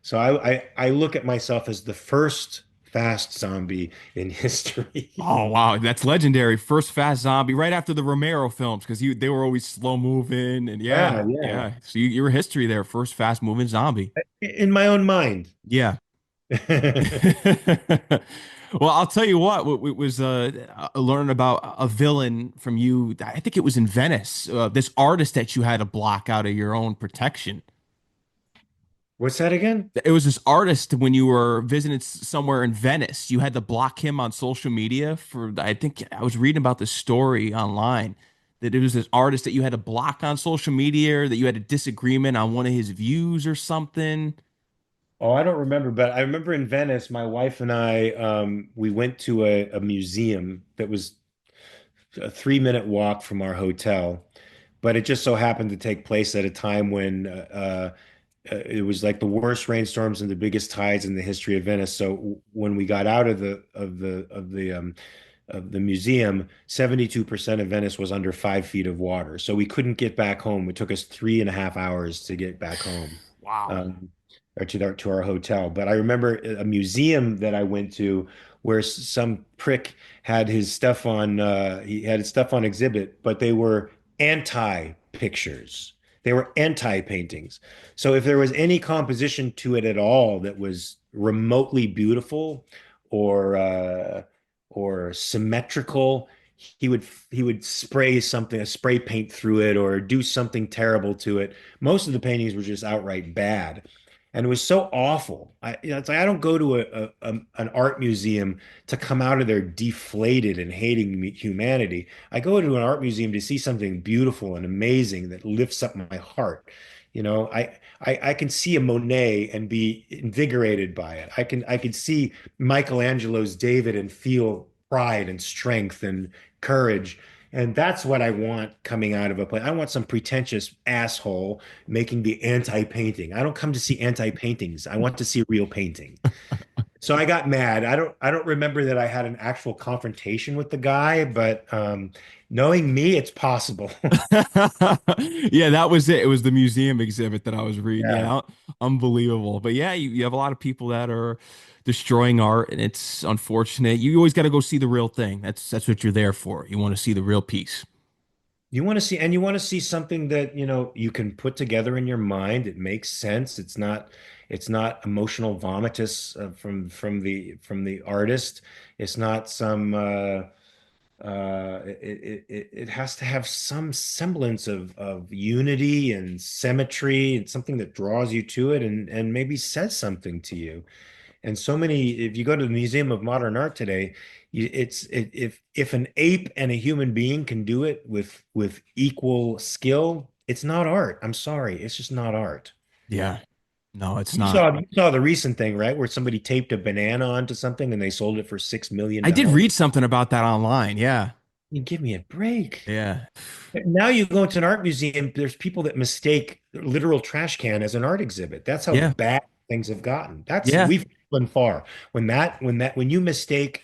So I look at myself as the first fast zombie in history. Oh wow, that's legendary. First fast zombie right after the Romero films because they were always slow moving and yeah, Yeah, yeah. yeah. So your history there, first fast moving zombie. In my own mind. Yeah. Well, I'll tell you what, it was learning about a villain from you. I think it was in Venice. This artist that you had to block out of your own protection. What's that again? It was this artist when you were visiting somewhere in Venice. You had to block him on social media for, I think I was reading about this story online that it was this artist that you had to block on social media or that you had a disagreement on one of his views or something. Oh, I don't remember, but I remember in Venice, my wife and I, we went to a museum that was a 3-minute walk from our hotel, but it just so happened to take place at a time when it was like the worst rainstorms and the biggest tides in the history of Venice. So when we got out of the museum, 72% of Venice was under 5 feet of water. So we couldn't get back home. It took us 3.5 hours to get back home. Wow. Um, or to our hotel. But I remember a museum that I went to where some prick had his stuff on he had his stuff on exhibit, but they were anti-pictures. They were anti-paintings. So if there was any composition to it at all that was remotely beautiful or or symmetrical, he would spray something, a spray paint through it or do something terrible to it. Most of the paintings were just outright bad. And it was so awful. It's like I don't go to an art museum to come out of there deflated and hating humanity. I go to an art museum to see something beautiful and amazing that lifts up my heart. I can see a Monet and be invigorated by it. I can see Michelangelo's David and feel pride and strength and courage. And that's what I want coming out of a play. I want some pretentious asshole making the anti-painting. I don't come to see anti-paintings. I want to see a real painting. So I got mad. I don't remember that I had an actual confrontation with the guy, but knowing me, it's possible. Yeah, that was it. It was the museum exhibit that I was reading. Yeah. Yeah, unbelievable. But yeah, you have a lot of people that are destroying art, and it's unfortunate. You always got to go see the real thing. That's what you're there for. You want to see the real piece. You want to see something that, you can put together in your mind. It makes sense. It's not emotional vomitus from the artist. It's not some it has to have some semblance of unity and symmetry and something that draws you to it and maybe says something to you. And so many, if you go to the Museum of Modern Art today, if an ape and a human being can do it with equal skill, it's not art. I'm sorry, it's just not art. Yeah. No, it's You not. saw you saw the recent thing, right, where somebody taped a banana onto something and they sold it for $6 million. I did read something about that online. Yeah. You give me a break. Yeah. Now you go into an art museum, there's people that mistake literal trash can as an art exhibit. That's how Yeah. bad things have gotten. Yeah. We've gone far. When you mistake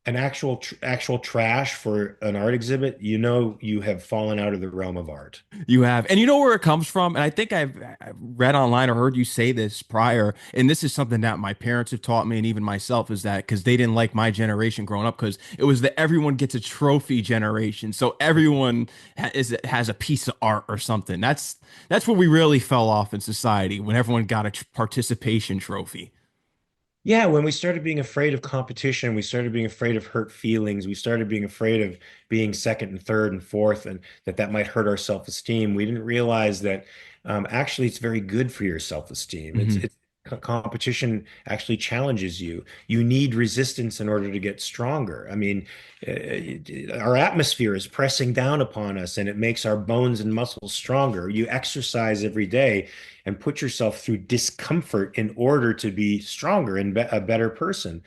an actual trash for an art exhibit, you have fallen out of the realm of art. You have. And you know where it comes from? And I think I've read online or heard you say this prior. And this is something that my parents have taught me and even myself is that because they didn't like my generation growing up because it was the everyone gets a trophy generation. So everyone has a piece of art or something. That's where we really fell off in society when everyone got a participation trophy. Yeah, when we started being afraid of competition, we started being afraid of hurt feelings, we started being afraid of being second and third and fourth, and that might hurt our self-esteem. We didn't realize that actually it's very good for your self-esteem. Hmm. Competition actually challenges you. You need resistance in order to get stronger. I mean, our atmosphere is pressing down upon us, and it makes our bones and muscles stronger. You exercise every day and put yourself through discomfort in order to be stronger and a better person.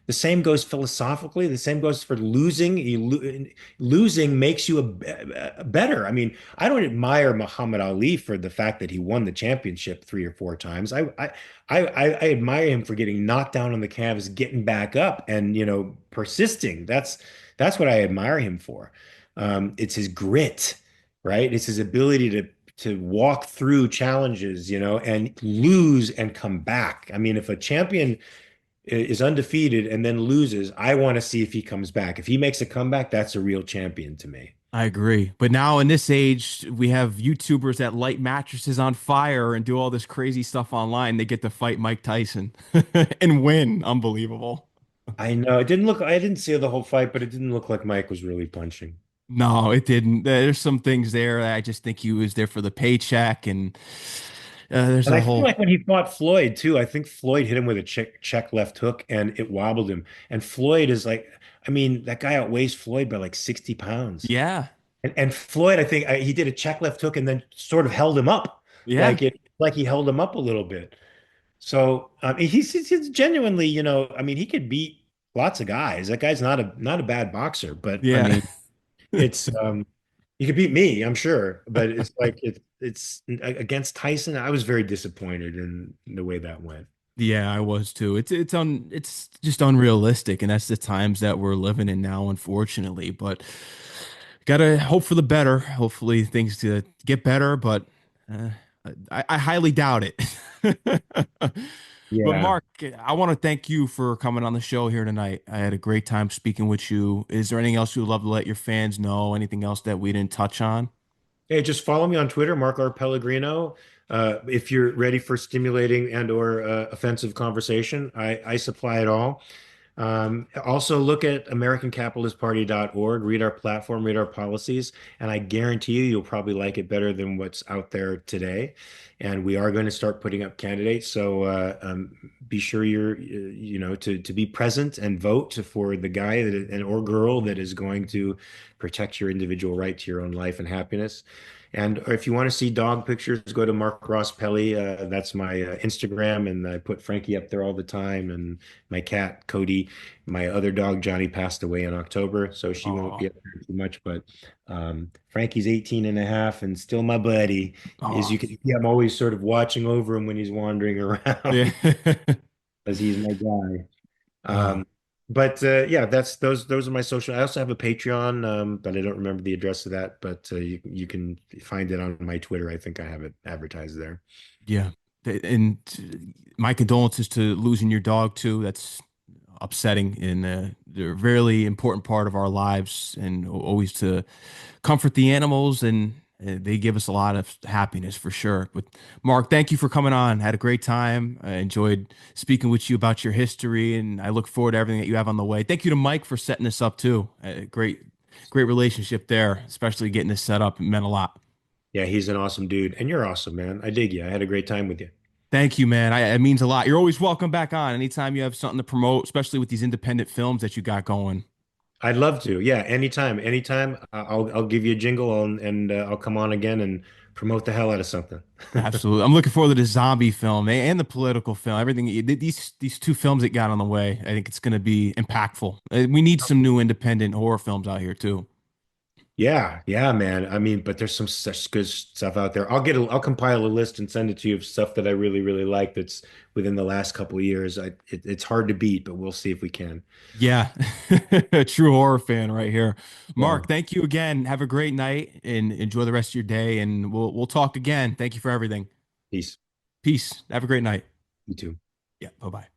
The same goes philosophically. The same goes for losing. Losing makes you a better. I mean, I don't admire Muhammad Ali for the fact that he won the championship 3 or 4 times. I admire him for getting knocked down on the canvas, getting back up, and persisting. That's what I admire him for. It's his grit, right? It's his ability to walk through challenges, and lose and come back. I mean, if a champion is undefeated and then loses, I want to see if he comes back. If he makes a comeback, that's a real champion to me. I agree. But now in this age, we have YouTubers that light mattresses on fire and do all this crazy stuff online. They get to fight Mike Tyson and win. Unbelievable. I know I didn't see the whole fight, but it didn't look like Mike was really punching. No, it didn't. There's some things there that I just think he was there for the paycheck, and there's And a I feel whole, like when he fought Floyd too, I think Floyd hit him with a check left hook and it wobbled him. And Floyd is like, I mean, that guy outweighs Floyd by like 60 pounds. yeah, And Floyd, I think he did a check left hook and then sort of held him up, yeah, like he held him up a little bit. So he's genuinely, I mean, he could beat lots of guys. That guy's not a bad boxer, but I yeah. mean, it's he could beat me, I'm sure. But it's like it's against Tyson. I was very disappointed in the way that went. Yeah, I was too. It's just unrealistic, and that's the times that we're living in now, unfortunately. But gotta hope for the better. Hopefully things to get better, but uh, I highly doubt it. But Yeah. Mark, I want to thank you for coming on the show here tonight. I had a great time speaking with you. Is there anything else you would love to let your fans know? Anything else that we didn't touch on? Hey, just follow me on Twitter, Mark R. Pellegrino. If you're ready for stimulating and or offensive conversation, I supply it all. Also look at AmericanCapitalistParty.org, read our platform, read our policies, and I guarantee you'll probably like it better than what's out there today. And we are going to start putting up candidates, so be sure to be present and vote for the guy that and or girl that is going to protect your individual right to your own life and happiness. And if you want to see dog pictures, go to Mark Ross Pelly. That's my Instagram, and I put Frankie up there all the time. And my cat Cody, my other dog Johnny passed away in October, so she won't be Oh, up there too much. But Frankie's 18 and a half and still my buddy. As oh, you can see, I'm always sort of watching over him when he's wandering yeah. around because he's my guy. Oh, But yeah, those are my social. I also have a Patreon, but I don't remember the address of that. But you can find it on my Twitter. I think I have it advertised there. yeah. And my condolences to losing your dog too. That's upsetting, and they're a really important part of our lives, and always to comfort the animals, and they give us a lot of happiness for sure. But Mark, thank you for coming on. Had a great time. I enjoyed speaking with you about your history, and I look forward to everything that you have on the way. Thank you to Mike for setting this up too. Great relationship there, especially getting this set up. It meant a lot. Yeah, he's an awesome dude, and you're awesome, man. I dig you. I had a great time with you. Thank you, man. It means a lot. You're always welcome back on anytime you have something to promote, especially with these independent films that you got going. I'd love to. Yeah, anytime, anytime. I'll give you a jingle and I'll come on again and promote the hell out of something. Absolutely. I'm looking forward to the zombie film and the political film. Everything these two films that got on the way. I think it's going to be impactful. We need some new independent horror films out here too. Yeah, yeah, man. I mean, but there's some such good stuff out there. I'll compile a list and send it to you of stuff that I really, really like that's within the last couple of years. It's hard to beat, but we'll see if we can. Yeah. A true horror fan right here. Yeah. Mark, thank you again. Have a great night and enjoy the rest of your day, and we'll talk again. Thank you for everything. Peace. Peace. Have a great night. You too. Yeah. Bye-bye.